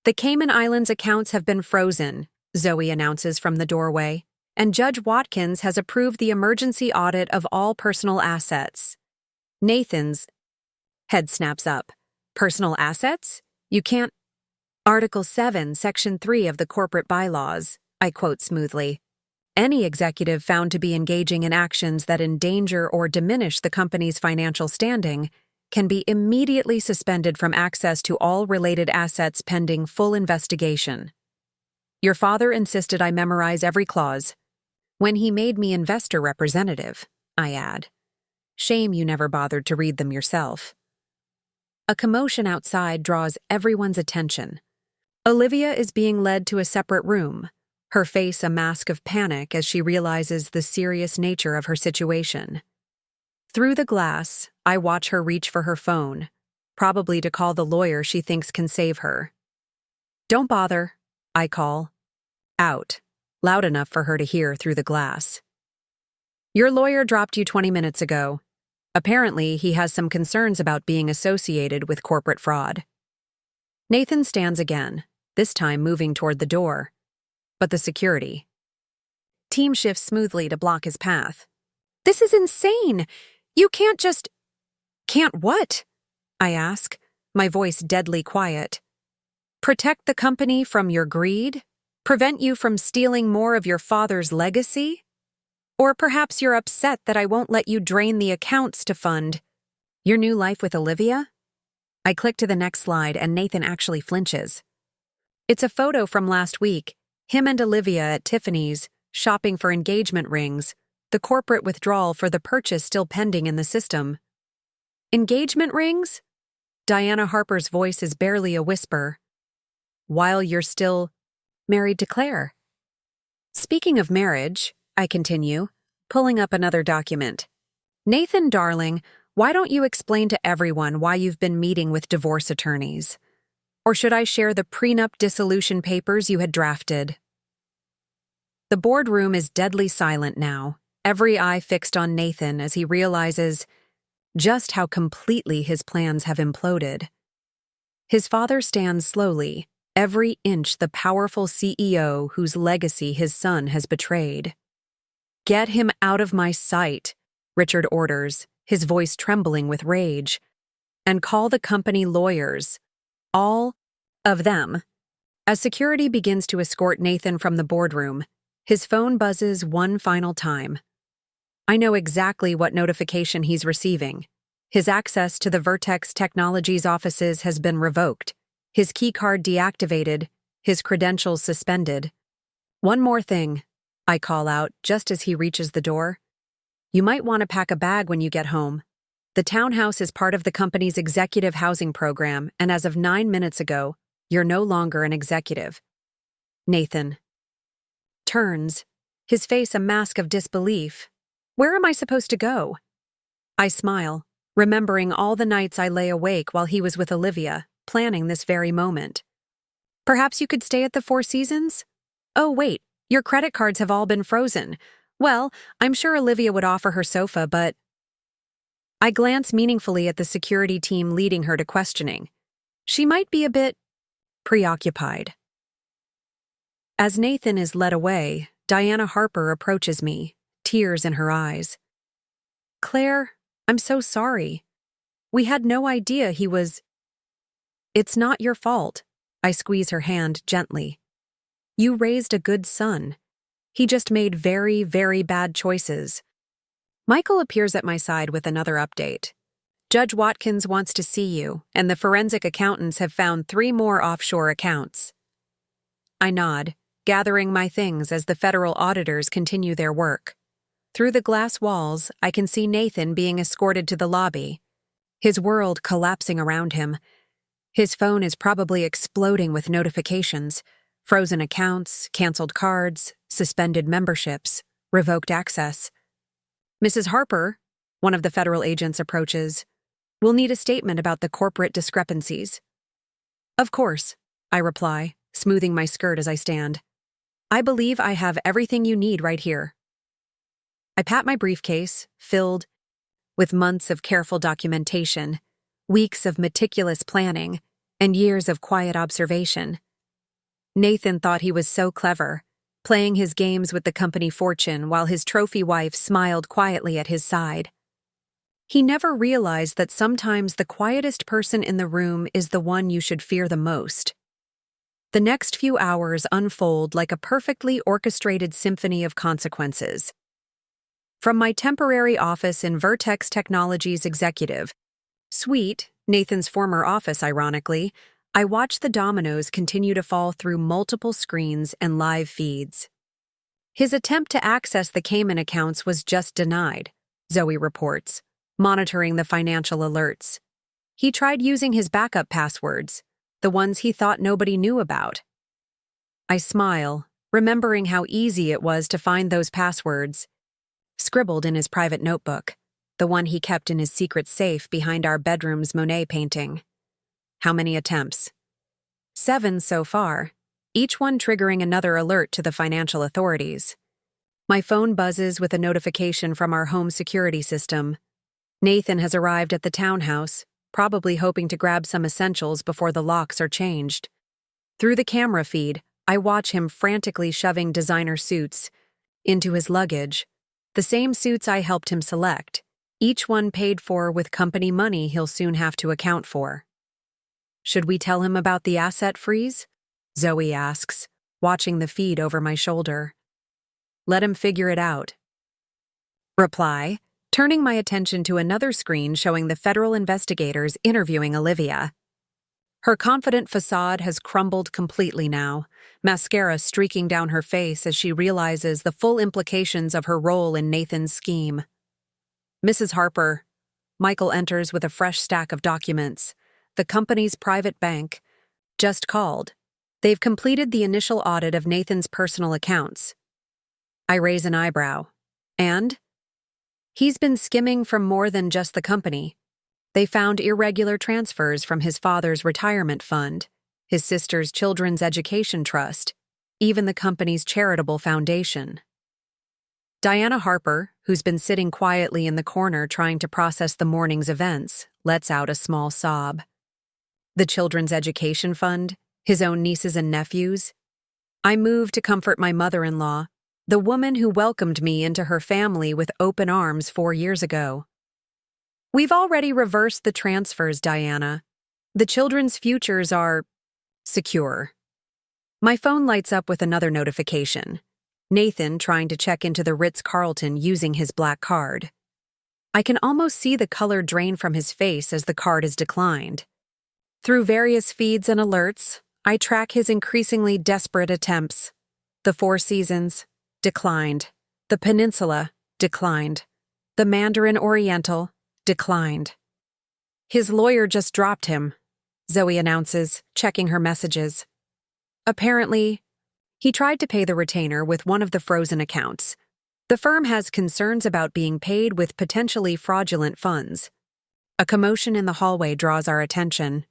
"The Cayman Islands accounts have been frozen," Zoe announces from the doorway, "and Judge Watkins has approved the emergency audit of all personal assets." Nathan's head snaps up. "Personal assets? You can't—" "Article 7, Section 3 of the corporate bylaws," I quote smoothly. "Any executive found to be engaging in actions that endanger or diminish the company's financial standing can be immediately suspended from access to all related assets pending full investigation." Your father insisted I memorize every clause. When he made me investor representative, I add. Shame you never bothered to read them yourself. A commotion outside draws everyone's attention. Olivia is being led to a separate room, her face a mask of panic as she realizes the serious nature of her situation. Through the glass, I watch her reach for her phone, probably to call the lawyer she thinks can save her. "Don't bother," I call. Out, loud enough for her to hear through the glass. "Your lawyer dropped you 20 minutes ago. Apparently, he has some concerns about being associated with corporate fraud." Nathan stands again, this time moving toward the door. But the security team shifts smoothly to block his path. "This is insane! You can't just—" "Can't what?" I ask, my voice deadly quiet. "Protect the company from your greed? Prevent you from stealing more of your father's legacy? Or perhaps you're upset that I won't let you drain the accounts to fund your new life with Olivia?" I click to the next slide and Nathan actually flinches. It's a photo from last week, him and Olivia at Tiffany's, shopping for engagement rings, the corporate withdrawal for the purchase still pending in the system. "Engagement rings?" Diana Harper's voice is barely a whisper. "While you're still married to Claire." "Speaking of marriage," I continue, pulling up another document. "Nathan, darling, why don't you explain to everyone why you've been meeting with divorce attorneys? Or should I share the prenup dissolution papers you had drafted?" The boardroom is deadly silent now, every eye fixed on Nathan as he realizes just how completely his plans have imploded. His father stands slowly, every inch the powerful CEO whose legacy his son has betrayed. "Get him out of my sight," Richard orders, his voice trembling with rage. "And call the company lawyers. All of them." As security begins to escort Nathan from the boardroom, His phone buzzes one final time. I know exactly what notification he's receiving. His access to the Vertex Technologies offices has been revoked, his keycard deactivated, his credentials suspended. One more thing, I call out just as he reaches the door. You might want to pack a bag when you get home. The townhouse is part of the company's executive housing program, and as of 9 minutes ago, you're no longer an executive. Nathan turns, his face a mask of disbelief. Where am I supposed to go? I smile, remembering all the nights I lay awake while he was with Olivia, planning this very moment. Perhaps you could stay at the Four Seasons? Oh, wait, your credit cards have all been frozen. Well, I'm sure Olivia would offer her sofa, but... I glance meaningfully at the security team leading her to questioning. She might be a bit preoccupied. As Nathan is led away, Diana Harper approaches me, tears in her eyes. Claire, I'm so sorry. We had no idea he was... It's not your fault. I squeeze her hand gently. You raised a good son. He just made very, very bad choices. Michael appears at my side with another update. Judge Watkins wants to see you, and the forensic accountants have found 3 more offshore accounts. I nod, gathering my things as the federal auditors continue their work. Through the glass walls, I can see Nathan being escorted to the lobby, his world collapsing around him. His phone is probably exploding with notifications, frozen accounts, canceled cards, suspended memberships, revoked access. Mrs. Harper, one of the federal agents approaches, will need a statement about the corporate discrepancies. Of course, I reply, smoothing my skirt as I stand. I believe I have everything you need right here. I pat my briefcase, filled with months of careful documentation, weeks of meticulous planning, and years of quiet observation. Nathan thought he was so clever, playing his games with the company fortune while his trophy wife smiled quietly at his side. He never realized that sometimes the quietest person in the room is the one you should fear the most. The next few hours unfold like a perfectly orchestrated symphony of consequences. From my temporary office in Vertex Technologies executive suite, Nathan's former office ironically, I watch the dominoes continue to fall through multiple screens and live feeds. His attempt to access the Cayman accounts was just denied, Zoe reports, monitoring the financial alerts. He tried using his backup passwords, the ones he thought nobody knew about. I smile, remembering how easy it was to find those passwords, scribbled in his private notebook, the one he kept in his secret safe behind our bedroom's Monet painting. How many attempts? 7 so far, each one triggering another alert to the financial authorities. My phone buzzes with a notification from our home security system. Nathan has arrived at the townhouse, probably hoping to grab some essentials before the locks are changed. Through the camera feed, I watch him frantically shoving designer suits into his luggage, the same suits I helped him select, each one paid for with company money he'll soon have to account for. Should we tell him about the asset freeze? Zoe asks, watching the feed over my shoulder. Let him figure it out. Reply, turning my attention to another screen showing the federal investigators interviewing Olivia. Her confident facade has crumbled completely now, mascara streaking down her face as she realizes the full implications of her role in Nathan's scheme. Mrs. Harper, Michael enters with a fresh stack of documents. The company's private bank just called. They've completed the initial audit of Nathan's personal accounts. I raise an eyebrow. And? He's been skimming from more than just the company. They found irregular transfers from his father's retirement fund, his sister's children's education trust, even the company's charitable foundation. Diana Harper, who's been sitting quietly in the corner trying to process the morning's events, lets out a small sob. The children's education fund, his own nieces and nephews. I move to comfort my mother-in-law, the woman who welcomed me into her family with open arms 4 years ago. We've already reversed the transfers, Diana. The children's futures are secure. My phone lights up with another notification. Nathan trying to check into the Ritz-Carlton using his black card. I can almost see the color drain from his face as the card is declined. Through various feeds and alerts, I track his increasingly desperate attempts. The Four Seasons, declined. The Peninsula, declined. The Mandarin Oriental, declined. His lawyer just dropped him, Zoe announces, checking her messages. Apparently, he tried to pay the retainer with one of the frozen accounts. The firm has concerns about being paid with potentially fraudulent funds. A commotion in the hallway draws our attention.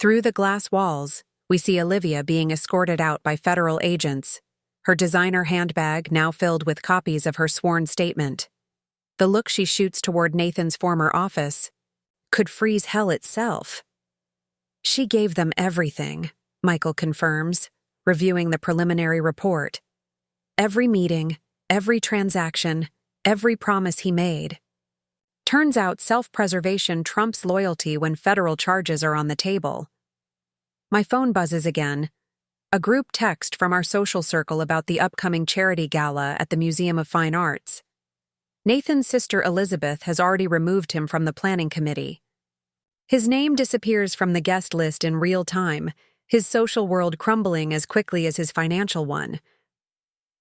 Through the glass walls, we see Olivia being escorted out by federal agents, her designer handbag now filled with copies of her sworn statement. The look she shoots toward Nathan's former office could freeze hell itself. She gave them everything, Michael confirms, reviewing the preliminary report. Every meeting, every transaction, every promise he made. Turns out self-preservation trumps loyalty when federal charges are on the table. My phone buzzes again. A group text from our social circle about the upcoming charity gala at the Museum of Fine Arts. Nathan's sister Elizabeth has already removed him from the planning committee. His name disappears from the guest list in real time, his social world crumbling as quickly as his financial one.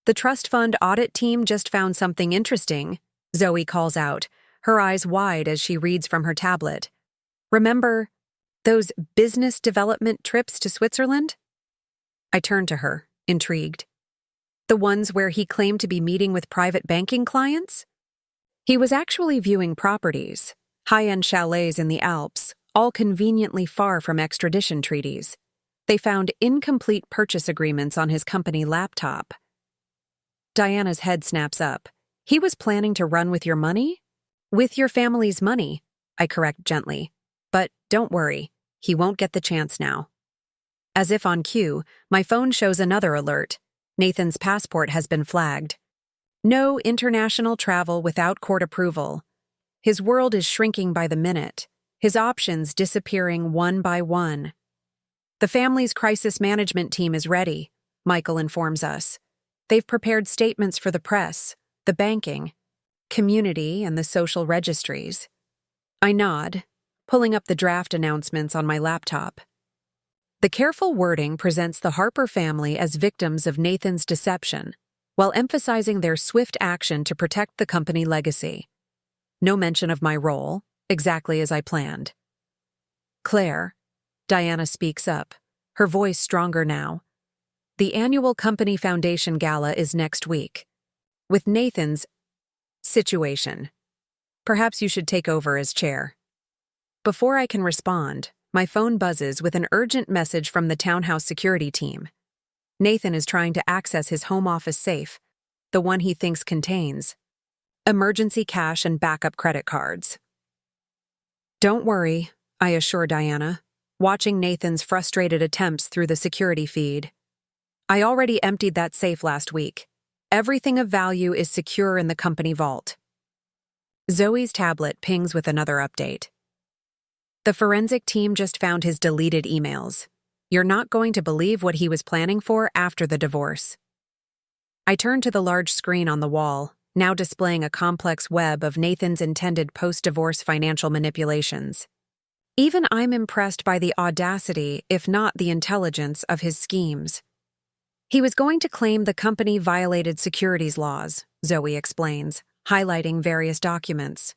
The trust fund audit team just found something interesting, Zoe calls out, her eyes wide as she reads from her tablet. Remember those business development trips to Switzerland? I turn to her, intrigued. The ones where he claimed to be meeting with private banking clients? He was actually viewing properties, high-end chalets in the Alps, all conveniently far from extradition treaties. They found incomplete purchase agreements on his company laptop. Diana's head snaps up. He was planning to run with your money? With your family's money, I correct gently. But don't worry, he won't get the chance now. As if on cue, my phone shows another alert. Nathan's passport has been flagged. No international travel without court approval. His world is shrinking by the minute, his options disappearing one by one. The family's crisis management team is ready, Michael informs us. They've prepared statements for the press, the banking, community, and the social registries. I nod, pulling up the draft announcements on my laptop. The careful wording presents the Harper family as victims of Nathan's deception, while emphasizing their swift action to protect the company legacy. No mention of my role, exactly as I planned. Claire, Diana speaks up, her voice stronger now. The annual company foundation gala is next week. With Nathan's situation, perhaps you should take over as chair. Before I can respond, my phone buzzes with an urgent message from the townhouse security team. Nathan is trying to access his home office safe, the one he thinks contains emergency cash and backup credit cards. Don't worry, I assure Diana, watching Nathan's frustrated attempts through the security feed. I already emptied that safe last week. Everything of value is secure in the company vault. Zoe's tablet pings with another update. The forensic team just found his deleted emails. You're not going to believe what he was planning for after the divorce. I turn to the large screen on the wall, now displaying a complex web of Nathan's intended post-divorce financial manipulations. Even I'm impressed by the audacity, if not the intelligence, of his schemes. He was going to claim the company violated securities laws, Zoe explains, highlighting various documents.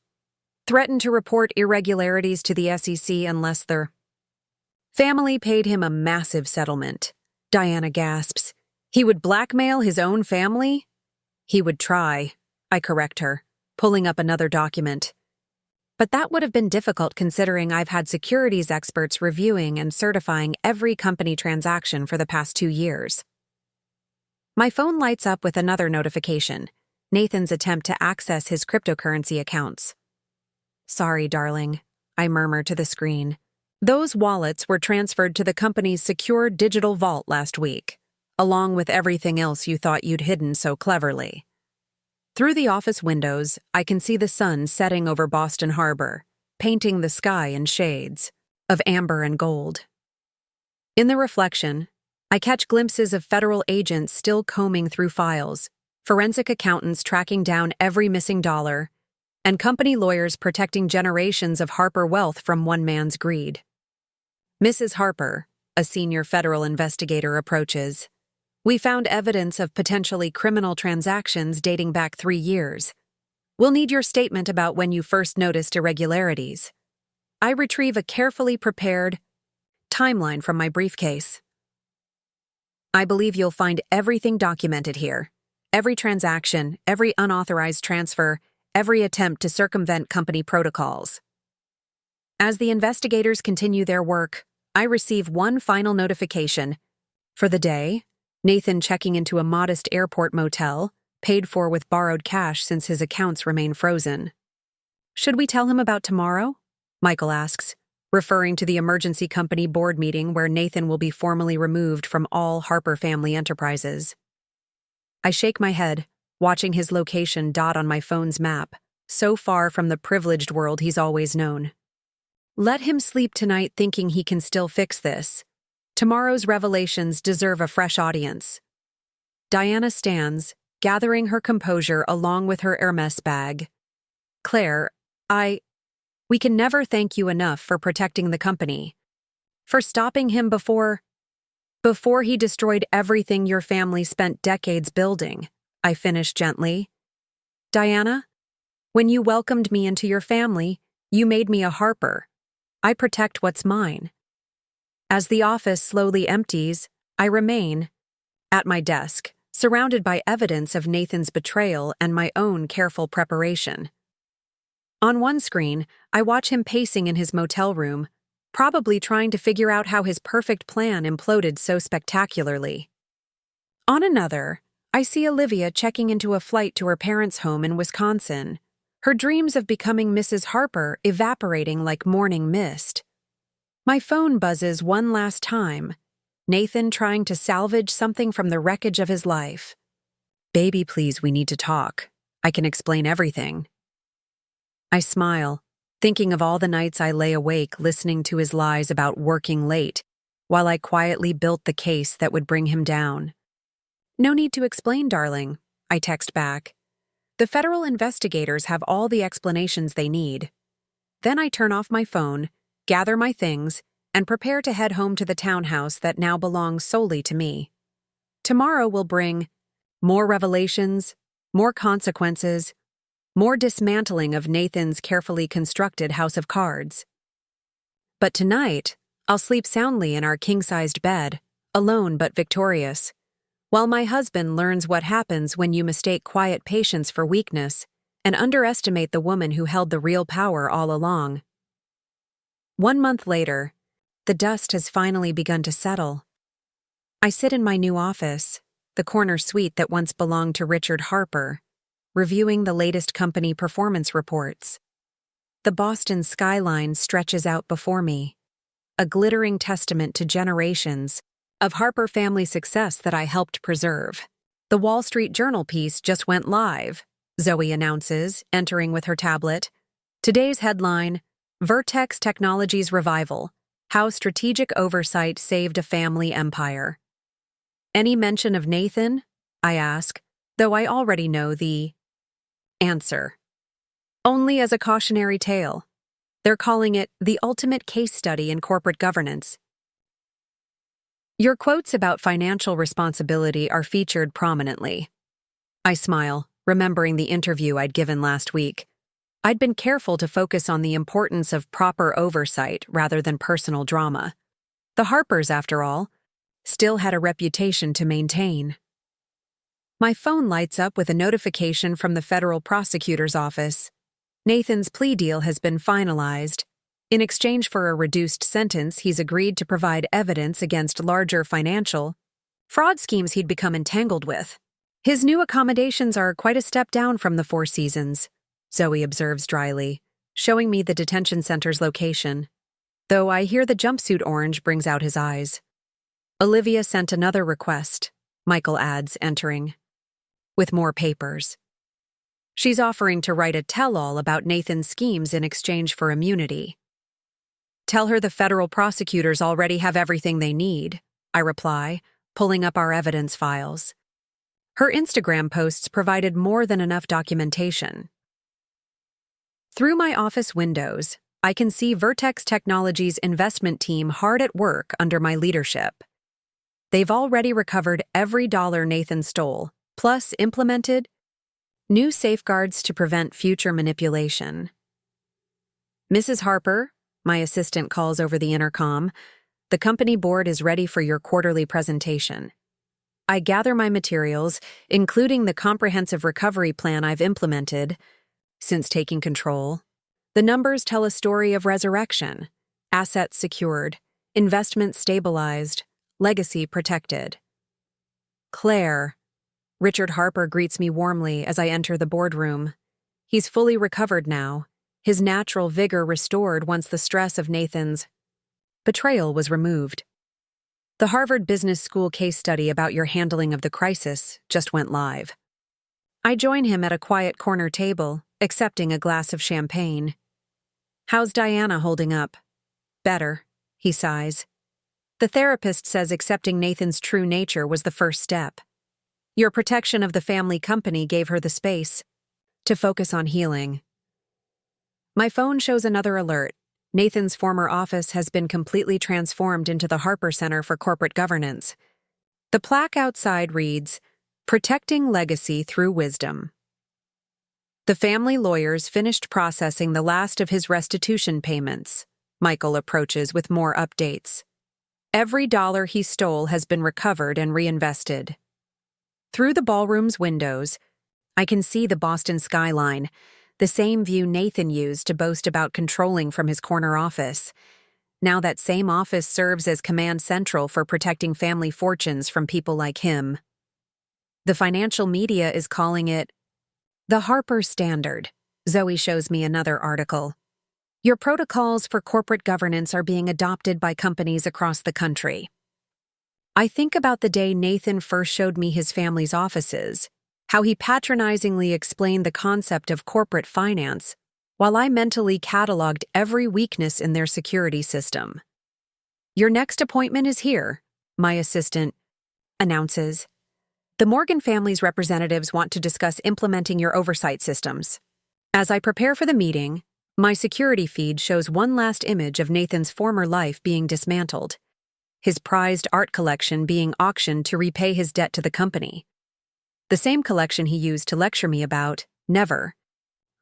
Threatened to report irregularities to the SEC unless their family paid him a massive settlement. Diana gasps. He would blackmail his own family? He would try, I correct her, pulling up another document. But that would have been difficult considering I've had securities experts reviewing and certifying every company transaction for the past 2 years. My phone lights up with another notification, Nathan's attempt to access his cryptocurrency accounts. Sorry, darling, I murmur to the screen. Those wallets were transferred to the company's secure digital vault last week, along with everything else you thought you'd hidden so cleverly. Through the office windows, I can see the sun setting over Boston Harbor, painting the sky in shades of amber and gold. In the reflection, I catch glimpses of federal agents still combing through files, forensic accountants tracking down every missing dollar, and company lawyers protecting generations of Harper wealth from one man's greed. Mrs. Harper, a senior federal investigator, approaches. We found evidence of potentially criminal transactions dating back 3 years. We'll need your statement about when you first noticed irregularities. I retrieve a carefully prepared timeline from my briefcase. I believe you'll find everything documented here. Every transaction, every unauthorized transfer, every attempt to circumvent company protocols. As the investigators continue their work, I receive one final notification. For the day, Nathan checking into a modest airport motel, paid for with borrowed cash since his accounts remain frozen. Should we tell him about tomorrow? Michael asks, referring to the emergency company board meeting where Nathan will be formally removed from all Harper family enterprises. I shake my head, watching his location dot on my phone's map, so far from the privileged world he's always known. Let him sleep tonight thinking he can still fix this. Tomorrow's revelations deserve a fresh audience. Diana stands, gathering her composure along with her Hermes bag. Claire, we can never thank you enough for protecting the company. For stopping him before he destroyed everything your family spent decades building, I finished gently. Diana, when you welcomed me into your family, you made me a Harper. I protect what's mine. As the office slowly empties, I remain at my desk, surrounded by evidence of Nathan's betrayal and my own careful preparation. On one screen, I watch him pacing in his motel room, probably trying to figure out how his perfect plan imploded so spectacularly. On another, I see Olivia checking into a flight to her parents' home in Wisconsin, her dreams of becoming Mrs. Harper evaporating like morning mist. My phone buzzes one last time, Nathan trying to salvage something from the wreckage of his life. Baby, please, we need to talk. I can explain everything. I smile, thinking of all the nights I lay awake listening to his lies about working late, while I quietly built the case that would bring him down. No need to explain, darling, I text back. The federal investigators have all the explanations they need. Then I turn off my phone, gather my things, and prepare to head home to the townhouse that now belongs solely to me. Tomorrow will bring more revelations, more consequences, more dismantling of Nathan's carefully constructed house of cards. But tonight, I'll sleep soundly in our king-sized bed, alone but victorious, while my husband learns what happens when you mistake quiet patience for weakness and underestimate the woman who held the real power all along. 1 month later, the dust has finally begun to settle. I sit in my new office, the corner suite that once belonged to Richard Harper, reviewing the latest company performance reports. The Boston skyline stretches out before me, a glittering testament to generations of Harper family success that I helped preserve. The Wall Street Journal piece just went live, Zoe announces, entering with her tablet. Today's headline, Vertex Technologies Revival, How Strategic Oversight Saved a Family Empire. Any mention of Nathan? I ask, though I already know the answer. Only as a cautionary tale. They're calling it the ultimate case study in corporate governance. Your quotes about financial responsibility are featured prominently. I smile, remembering the interview I'd given last week. I'd been careful to focus on the importance of proper oversight rather than personal drama. The Harpers, after all, still had a reputation to maintain. My phone lights up with a notification from the federal prosecutor's office. Nathan's plea deal has been finalized. In exchange for a reduced sentence, he's agreed to provide evidence against larger financial fraud schemes he'd become entangled with. His new accommodations are quite a step down from the Four Seasons, Zoe observes dryly, showing me the detention center's location. Though I hear the jumpsuit orange brings out his eyes. Olivia sent another request, Michael adds, entering, with more papers. She's offering to write a tell-all about Nathan's schemes in exchange for immunity. Tell her the federal prosecutors already have everything they need, I reply, pulling up our evidence files. Her Instagram posts provided more than enough documentation. Through my office windows, I can see Vertex Technologies' investment team hard at work under my leadership. They've already recovered every dollar Nathan stole, plus implemented new safeguards to prevent future manipulation. Mrs. Harper, my assistant calls over the intercom, the company board is ready for your quarterly presentation. I gather my materials, including the comprehensive recovery plan I've implemented since taking control. The numbers tell a story of resurrection, assets secured, investments stabilized, legacy protected. Claire. Richard Harper greets me warmly as I enter the boardroom. He's fully recovered now, his natural vigor restored once the stress of Nathan's betrayal was removed. The Harvard Business School case study about your handling of the crisis just went live. I join him at a quiet corner table, accepting a glass of champagne. How's Diana holding up? Better, he sighs. The therapist says accepting Nathan's true nature was the first step. Your protection of the family company gave her the space to focus on healing. My phone shows another alert. Nathan's former office has been completely transformed into the Harper Center for Corporate Governance. The plaque outside reads, "Protecting Legacy Through Wisdom." The family lawyers finished processing the last of his restitution payments. Michael approaches with more updates. Every dollar he stole has been recovered and reinvested. Through the ballroom's windows, I can see the Boston skyline, the same view Nathan used to boast about controlling from his corner office. Now that same office serves as command central for protecting family fortunes from people like him. The financial media is calling it the Harper Standard. Zoe shows me another article. Your protocols for corporate governance are being adopted by companies across the country. I think about the day Nathan first showed me his family's offices, how he patronizingly explained the concept of corporate finance, while I mentally cataloged every weakness in their security system. Your next appointment is here, my assistant announces. The Morgan family's representatives want to discuss implementing your oversight systems. As I prepare for the meeting, my security feed shows one last image of Nathan's former life being dismantled, his prized art collection being auctioned to repay his debt to the company. The same collection he used to lecture me about, never,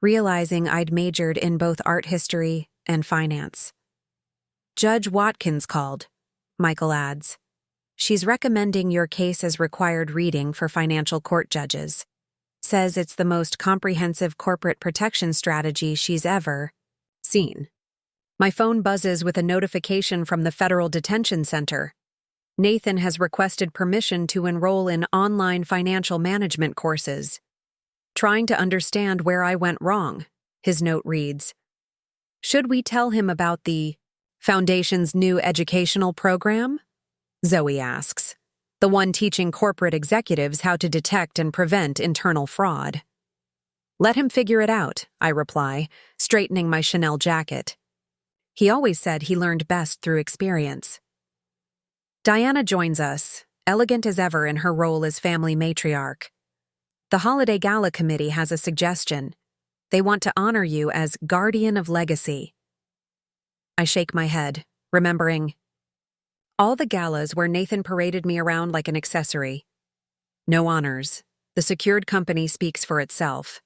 realizing I'd majored in both art history and finance. Judge Watkins called, Michael adds. She's recommending your case as required reading for financial court judges. Says it's the most comprehensive corporate protection strategy she's ever seen. My phone buzzes with a notification from the Federal Detention Center. Nathan has requested permission to enroll in online financial management courses. Trying to understand where I went wrong, his note reads. Should we tell him about the Foundation's new educational program? Zoe asks. The one teaching corporate executives how to detect and prevent internal fraud. Let him figure it out, I reply, straightening my Chanel jacket. He always said he learned best through experience. Diana joins us, elegant as ever in her role as family matriarch. The Holiday Gala Committee has a suggestion. They want to honor you as guardian of legacy. I shake my head, remembering all the galas where Nathan paraded me around like an accessory. No honors. The secured company speaks for itself.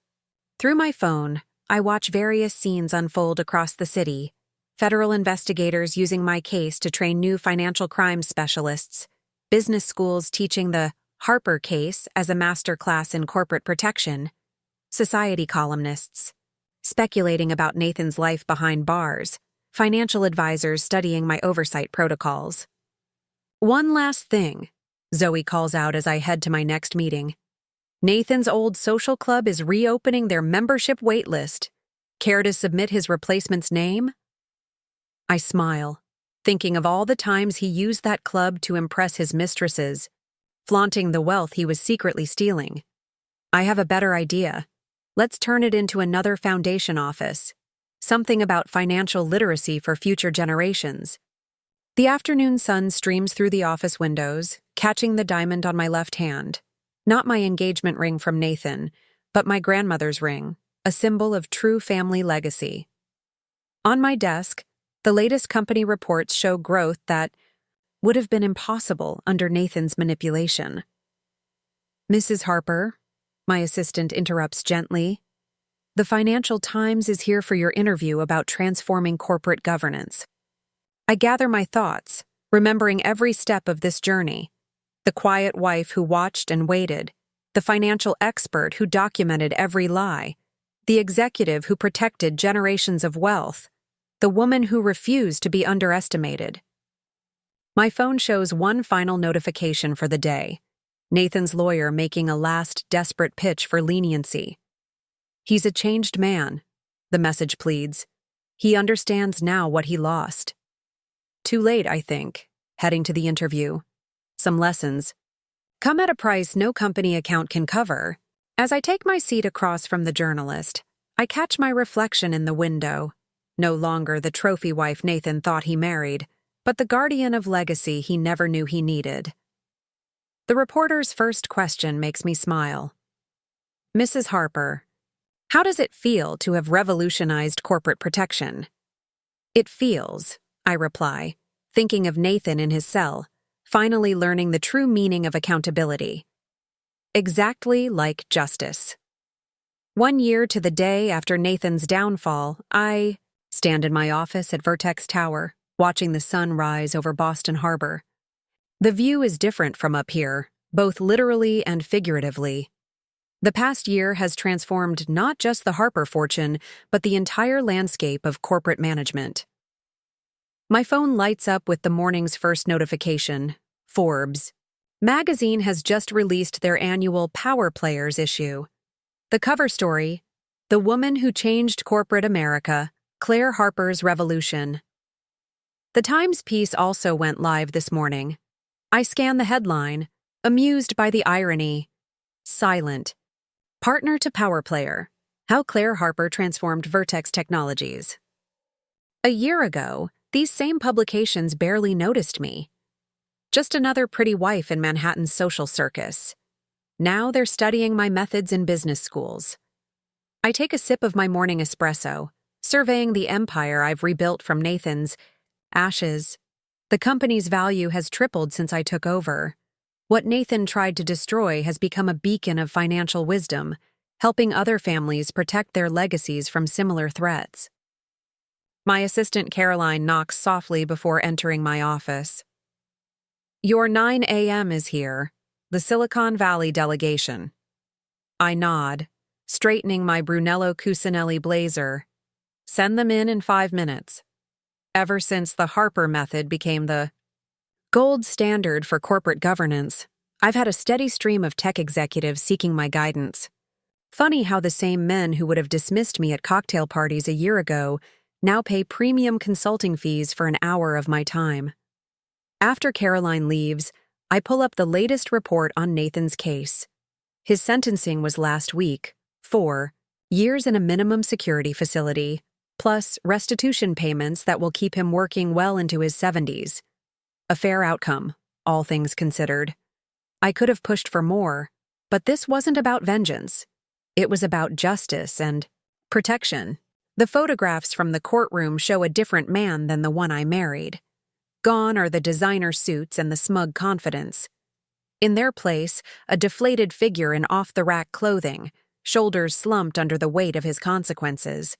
Through my phone, I watch various scenes unfold across the city. Federal investigators using my case to train new financial crimes specialists. Business schools teaching the Harper case as a master class in corporate protection. Society columnists speculating about Nathan's life behind bars. Financial advisors studying my oversight protocols. One last thing, Zoe calls out as I head to my next meeting. Nathan's old social club is reopening their membership waitlist. Care to submit his replacement's name? I smile, thinking of all the times he used that club to impress his mistresses, flaunting the wealth he was secretly stealing. I have a better idea. Let's turn it into another foundation office. Something about financial literacy for future generations. The afternoon sun streams through the office windows, catching the diamond on my left hand. Not my engagement ring from Nathan, but my grandmother's ring, a symbol of true family legacy. On my desk, the latest company reports show growth that would have been impossible under Nathan's manipulation. "Mrs. Harper," my assistant interrupts gently, "the Financial Times is here for your interview about transforming corporate governance." I gather my thoughts, remembering every step of this journey. The quiet wife who watched and waited, the financial expert who documented every lie, the executive who protected generations of wealth, the woman who refused to be underestimated. My phone shows one final notification for the day: Nathan's lawyer making a last desperate pitch for leniency. "He's a changed man," the message pleads. "He understands now what he lost." Too late, I think, heading to the interview. Some lessons come at a price no company account can cover. As I take my seat across from the journalist, I catch my reflection in the window. No longer the trophy wife Nathan thought he married, but the guardian of legacy he never knew he needed. The reporter's first question makes me smile. "Mrs. Harper, how does it feel to have revolutionized corporate protection?" "It feels," I reply, thinking of Nathan in his cell, finally learning the true meaning of accountability. "Exactly like justice." 1 year to the day after Nathan's downfall, I stand in my office at Vertex Tower, watching the sun rise over Boston Harbor. The view is different from up here, both literally and figuratively. The past year has transformed not just the Harper fortune, but the entire landscape of corporate management. My phone lights up with the morning's first notification: Forbes magazine has just released their annual Power Players issue. The cover story: "The Woman Who Changed Corporate America, Claire Harper's Revolution." The Times piece also went live this morning. I scan the headline, amused by the irony. Silent. Partner to Power Player: How Claire Harper Transformed Vertex Technologies. A year ago, these same publications barely noticed me. Just another pretty wife in Manhattan's social circus. Now they're studying my methods in business schools. I take a sip of my morning espresso, surveying the empire I've rebuilt from Nathan's ashes. The company's value has tripled since I took over. What Nathan tried to destroy has become a beacon of financial wisdom, helping other families protect their legacies from similar threats. My assistant Caroline knocks softly before entering my office. "Your 9 a.m. is here, the Silicon Valley delegation." I nod, straightening my Brunello Cucinelli blazer. "Send them in 5 minutes." Ever since the Harper method became the gold standard for corporate governance, I've had a steady stream of tech executives seeking my guidance. Funny how the same men who would have dismissed me at cocktail parties a year ago now pay premium consulting fees for an hour of my time. After Caroline leaves, I pull up the latest report on Nathan's case. His sentencing was last week: 4 years in a minimum security facility, plus restitution payments that will keep him working well into his 70s. A fair outcome, all things considered. I could have pushed for more, but this wasn't about vengeance. It was about justice and protection. The photographs from the courtroom show a different man than the one I married. Gone are the designer suits and the smug confidence. In their place, a deflated figure in off-the-rack clothing, shoulders slumped under the weight of his consequences.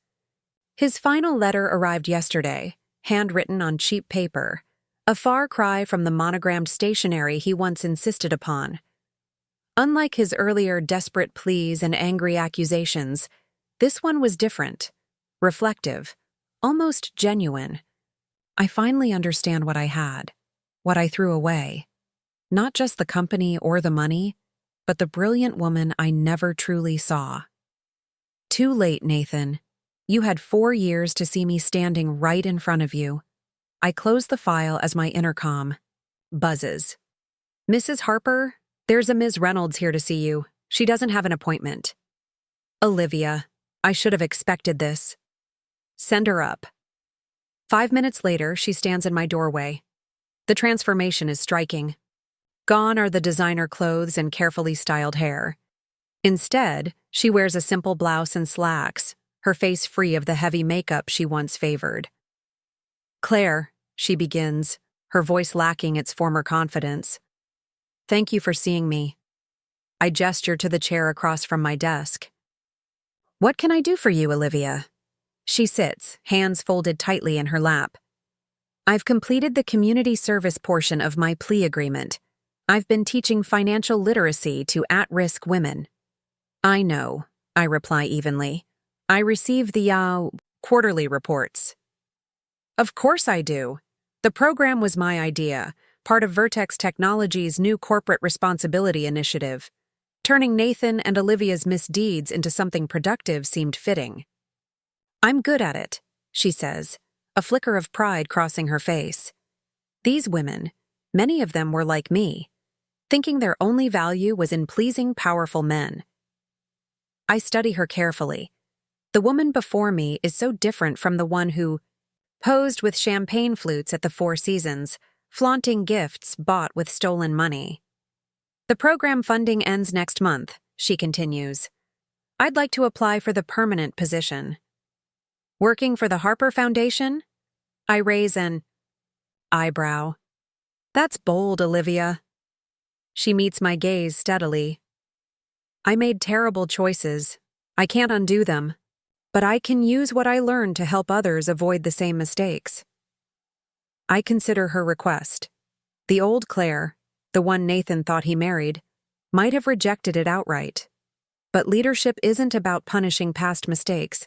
His final letter arrived yesterday, handwritten on cheap paper, a far cry from the monogrammed stationery he once insisted upon. Unlike his earlier desperate pleas and angry accusations, this one was different, reflective, almost genuine. I finally understand what I had, what I threw away. Not just the company or the money, but the brilliant woman I never truly saw. Too late, Nathan. You had 4 years to see me standing right in front of you. I close the file as my intercom buzzes. "Mrs. Harper, there's a Ms. Reynolds here to see you. She doesn't have an appointment." "Olivia, I should have expected this." "Send her up." 5 minutes later, she stands in my doorway. The transformation is striking. Gone are the designer clothes and carefully styled hair. Instead, she wears a simple blouse and slacks, her face free of the heavy makeup she once favored. "Claire," she begins, her voice lacking its former confidence. "Thank you for seeing me." I gesture to the chair across from my desk. "What can I do for you, Olivia?" She sits, hands folded tightly in her lap. "I've completed the community service portion of my plea agreement. I've been teaching financial literacy to at-risk women." "I know," I reply evenly. "I receive the, quarterly reports." "Of course I do. The program was my idea, part of Vertex Technologies' new corporate responsibility initiative. Turning Nathan and Olivia's misdeeds into something productive seemed fitting." "I'm good at it," she says, a flicker of pride crossing her face. These women, many of them were like me, thinking their only value was in pleasing powerful men. I study her carefully. The woman before me is so different from the one who posed with champagne flutes at the Four Seasons, flaunting gifts bought with stolen money. "The program funding ends next month," she continues. "I'd like to apply for the permanent position." "Working for the Harper Foundation?" I raise an eyebrow. "That's bold, Olivia." She meets my gaze steadily. "I made terrible choices. I can't undo them. But I can use what I learned to help others avoid the same mistakes." I consider her request. The old Claire, the one Nathan thought he married, might have rejected it outright. But leadership isn't about punishing past mistakes.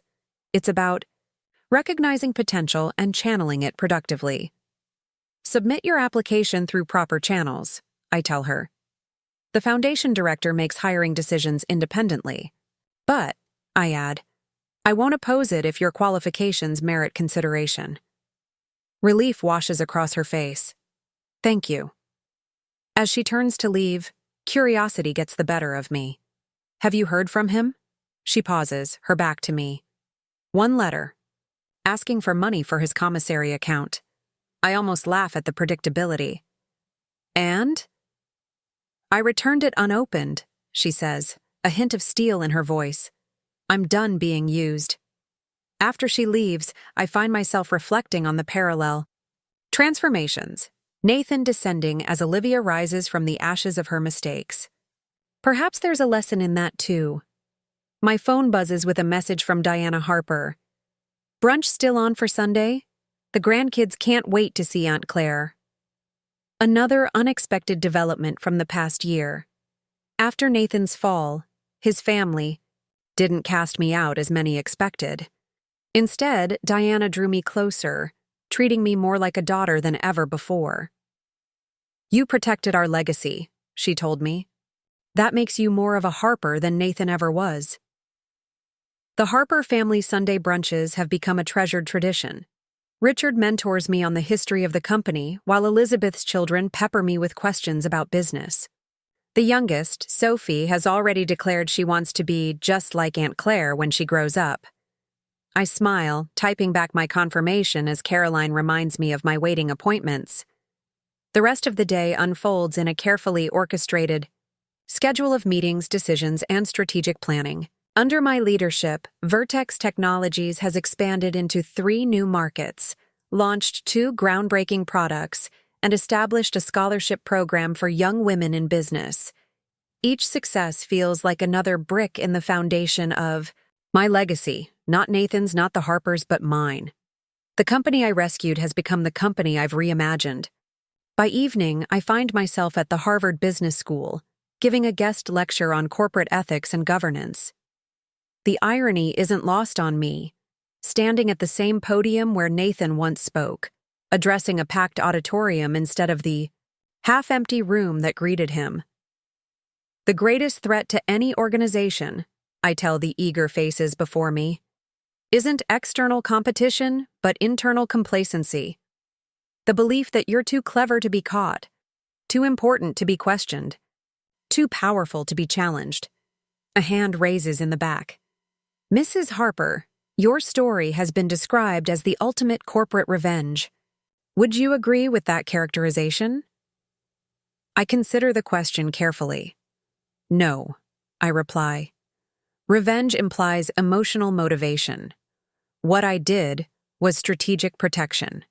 It's about recognizing potential and channeling it productively. "Submit your application through proper channels," I tell her. "The foundation director makes hiring decisions independently. But," I add, "I won't oppose it if your qualifications merit consideration." Relief washes across her face. "Thank you." As she turns to leave, curiosity gets the better of me. "Have you heard from him?" She pauses, her back to me. "One letter. Asking for money for his commissary account." I almost laugh at the predictability. "And?" "I returned it unopened," she says, a hint of steel in her voice. "I'm done being used." After she leaves, I find myself reflecting on the parallel. Transformations. Nathan descending as Olivia rises from the ashes of her mistakes. Perhaps there's a lesson in that too. My phone buzzes with a message from Diana Harper. "Brunch still on for Sunday? The grandkids can't wait to see Aunt Claire." Another unexpected development from the past year. After Nathan's fall, his family didn't cast me out as many expected. Instead, Diana drew me closer, treating me more like a daughter than ever before. "You protected our legacy," she told me. "That makes you more of a Harper than Nathan ever was." The Harper family Sunday brunches have become a treasured tradition. Richard mentors me on the history of the company, while Elizabeth's children pepper me with questions about business. The youngest, Sophie, has already declared she wants to be just like Aunt Claire when she grows up. I smile, typing back my confirmation as Caroline reminds me of my waiting appointments. The rest of the day unfolds in a carefully orchestrated schedule of meetings, decisions, and strategic planning. Under my leadership, Vertex Technologies has expanded into 3 new markets, launched 2 groundbreaking products, and established a scholarship program for young women in business. Each success feels like another brick in the foundation of my legacy, not Nathan's, not the Harpers, but mine. The company I rescued has become the company I've reimagined. By evening, I find myself at the Harvard Business School, giving a guest lecture on corporate ethics and governance. The irony isn't lost on me. Standing at the same podium where Nathan once spoke, addressing a packed auditorium instead of the half-empty room that greeted him. The greatest threat to any organization, I tell the eager faces before me, isn't external competition, but internal complacency. The belief that you're too clever to be caught, too important to be questioned, too powerful to be challenged. A hand raises in the back. "Mrs. Harper, your story has been described as the ultimate corporate revenge. Would you agree with that characterization?" I consider the question carefully. No, I reply. Revenge implies emotional motivation. What I did was strategic protection.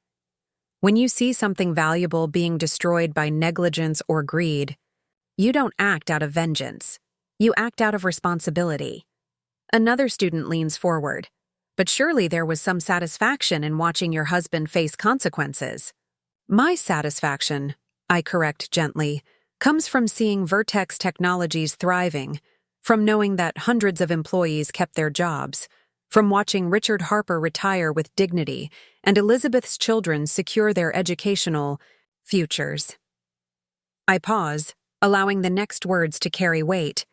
When you see something valuable being destroyed by negligence or greed, you don't act out of vengeance. You act out of responsibility. Another student leans forward. But surely there was some satisfaction in watching your husband face consequences. My satisfaction, I correct gently, comes from seeing Vertex Technologies thriving, from knowing that hundreds of employees kept their jobs, from watching Richard Harper retire with dignity and Elizabeth's children secure their educational futures. I pause, allowing the next words to carry weight.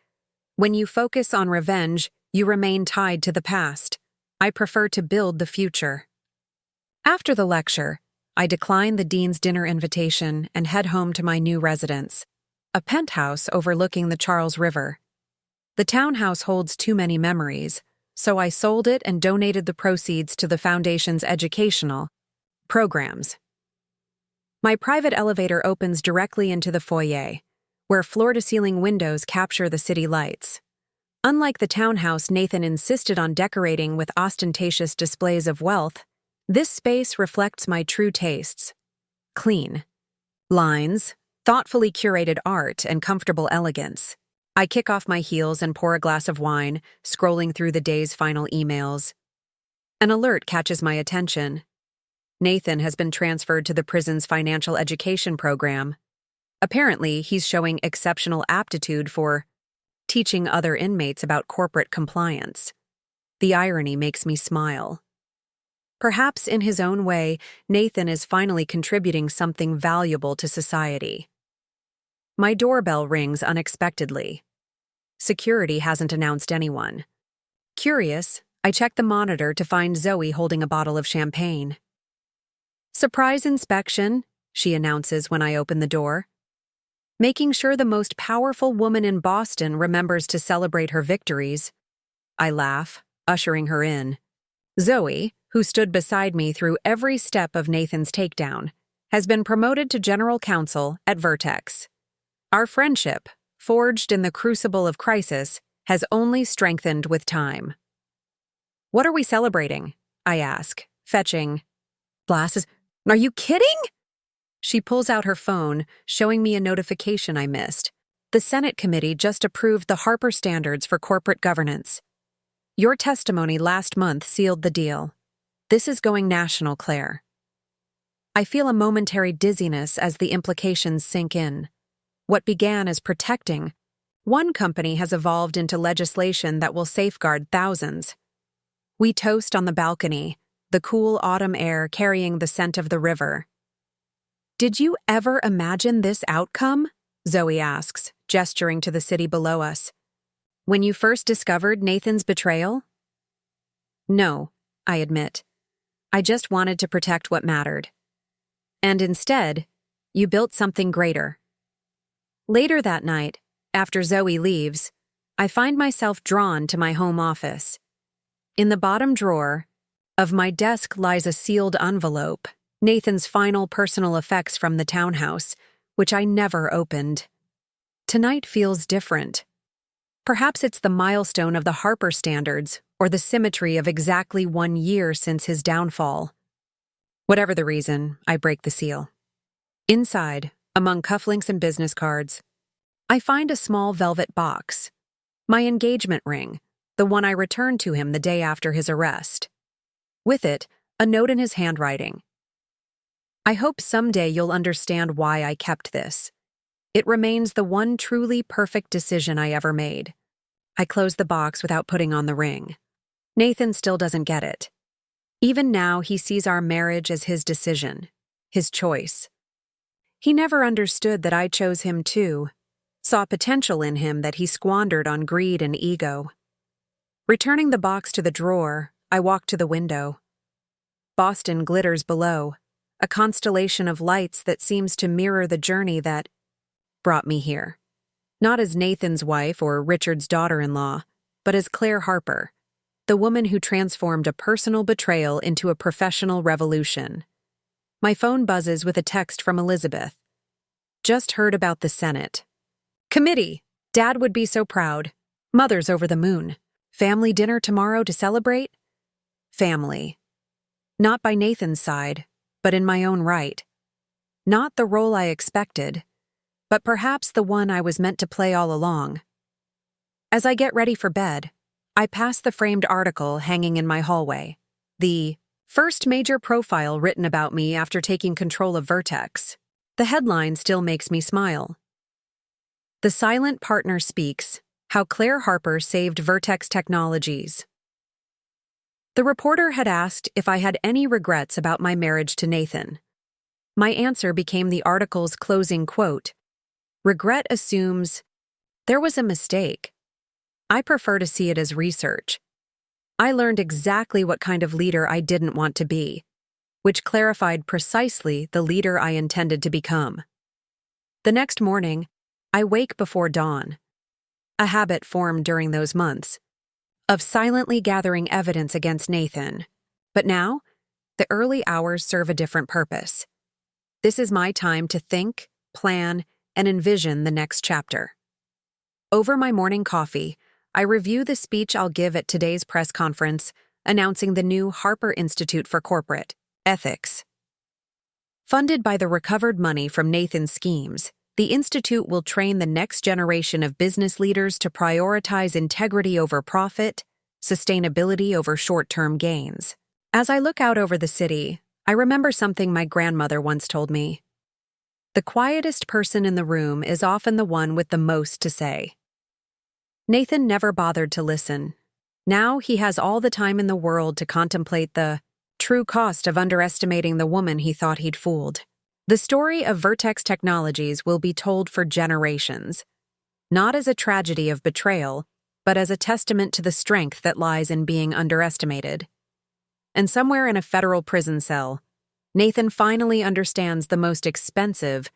When you focus on revenge, you remain tied to the past. I prefer to build the future. After the lecture, I decline the dean's dinner invitation and head home to my new residence, a penthouse overlooking the Charles River. The townhouse holds too many memories, so I sold it and donated the proceeds to the foundation's educational programs. My private elevator opens directly into the foyer, where floor-to-ceiling windows capture the city lights. Unlike the townhouse Nathan insisted on decorating with ostentatious displays of wealth, this space reflects my true tastes. Clean lines, thoughtfully curated art, and comfortable elegance. I kick off my heels and pour a glass of wine, scrolling through the day's final emails. An alert catches my attention. Nathan has been transferred to the prison's financial education program. Apparently, he's showing exceptional aptitude for teaching other inmates about corporate compliance. The irony makes me smile. Perhaps in his own way, Nathan is finally contributing something valuable to society. My doorbell rings unexpectedly. Security hasn't announced anyone. Curious, I check the monitor to find Zoe holding a bottle of champagne. "Surprise inspection," she announces when I open the door. Making sure the most powerful woman in Boston remembers to celebrate her victories. I laugh, ushering her in. Zoe, who stood beside me through every step of Nathan's takedown, has been promoted to general counsel at Vertex. Our friendship, forged in the crucible of crisis, has only strengthened with time. "What are we celebrating?" I ask, fetching glasses. "Are you kidding?" She pulls out her phone, showing me a notification I missed. The Senate committee just approved the Harper Standards for Corporate Governance. Your testimony last month sealed the deal. This is going national, Claire. I feel a momentary dizziness as the implications sink in. What began as protecting one company has evolved into legislation that will safeguard thousands. We toast on the balcony, the cool autumn air carrying the scent of the river. "Did you ever imagine this outcome?" Zoe asks, gesturing to the city below us. "When you first discovered Nathan's betrayal?" "No," I admit. "I just wanted to protect what mattered. And instead, you built something greater." Later that night, after Zoe leaves, I find myself drawn to my home office. In the bottom drawer of my desk lies a sealed envelope, Nathan's final personal effects from the townhouse, which I never opened. Tonight feels different. Perhaps it's the milestone of the Harper Standards, or the symmetry of exactly 1 year since his downfall. Whatever the reason, I break the seal. Inside, among cufflinks and business cards, I find a small velvet box. My engagement ring, the one I returned to him the day after his arrest. With it, a note in his handwriting. "I hope someday you'll understand why I kept this. It remains the one truly perfect decision I ever made." I close the box without putting on the ring. Nathan still doesn't get it. Even now, he sees our marriage as his decision, his choice. He never understood that I chose him too, saw potential in him that he squandered on greed and ego. Returning the box to the drawer, I walk to the window. Boston glitters below, a constellation of lights that seems to mirror the journey that brought me here. Not as Nathan's wife or Richard's daughter-in-law, but as Claire Harper, the woman who transformed a personal betrayal into a professional revolution. My phone buzzes with a text from Elizabeth. Just heard about the Senate. Committee. Dad would be so proud. Mother's over the moon. Family dinner tomorrow to celebrate? Family. Not by Nathan's side, but in my own right. Not the role I expected, but perhaps the one I was meant to play all along. As I get ready for bed, I pass the framed article hanging in my hallway. The first major profile written about me after taking control of Vertex. The headline still makes me smile. The Silent Partner Speaks, How Claire Harper Saved Vertex Technologies. The reporter had asked if I had any regrets about my marriage to Nathan. My answer became the article's closing quote. Regret assumes there was a mistake. I prefer to see it as research. I learned exactly what kind of leader I didn't want to be, which clarified precisely the leader I intended to become. The next morning, I wake before dawn, a habit formed during those months, of silently gathering evidence against Nathan. But now, the early hours serve a different purpose. This is my time to think, plan, and envision the next chapter. Over my morning coffee, I review the speech I'll give at today's press conference announcing the new Harper Institute for Corporate Ethics. Funded by the recovered money from Nathan's schemes, the Institute will train the next generation of business leaders to prioritize integrity over profit, sustainability over short-term gains. As I look out over the city, I remember something my grandmother once told me. The quietest person in the room is often the one with the most to say. Nathan never bothered to listen. Now he has all the time in the world to contemplate the true cost of underestimating the woman he thought he'd fooled. The story of Vertex Technologies will be told for generations, not as a tragedy of betrayal, but as a testament to the strength that lies in being underestimated. And somewhere in a federal prison cell, Nathan finally understands the most expensive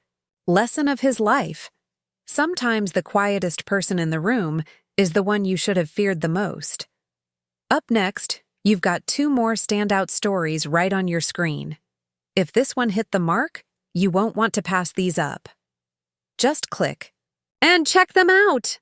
lesson of his life. Sometimes the quietest person in the room is the one you should have feared the most. Up next, you've got 2 more standout stories right on your screen. If this one hit the mark, you won't want to pass these up. Just click and check them out!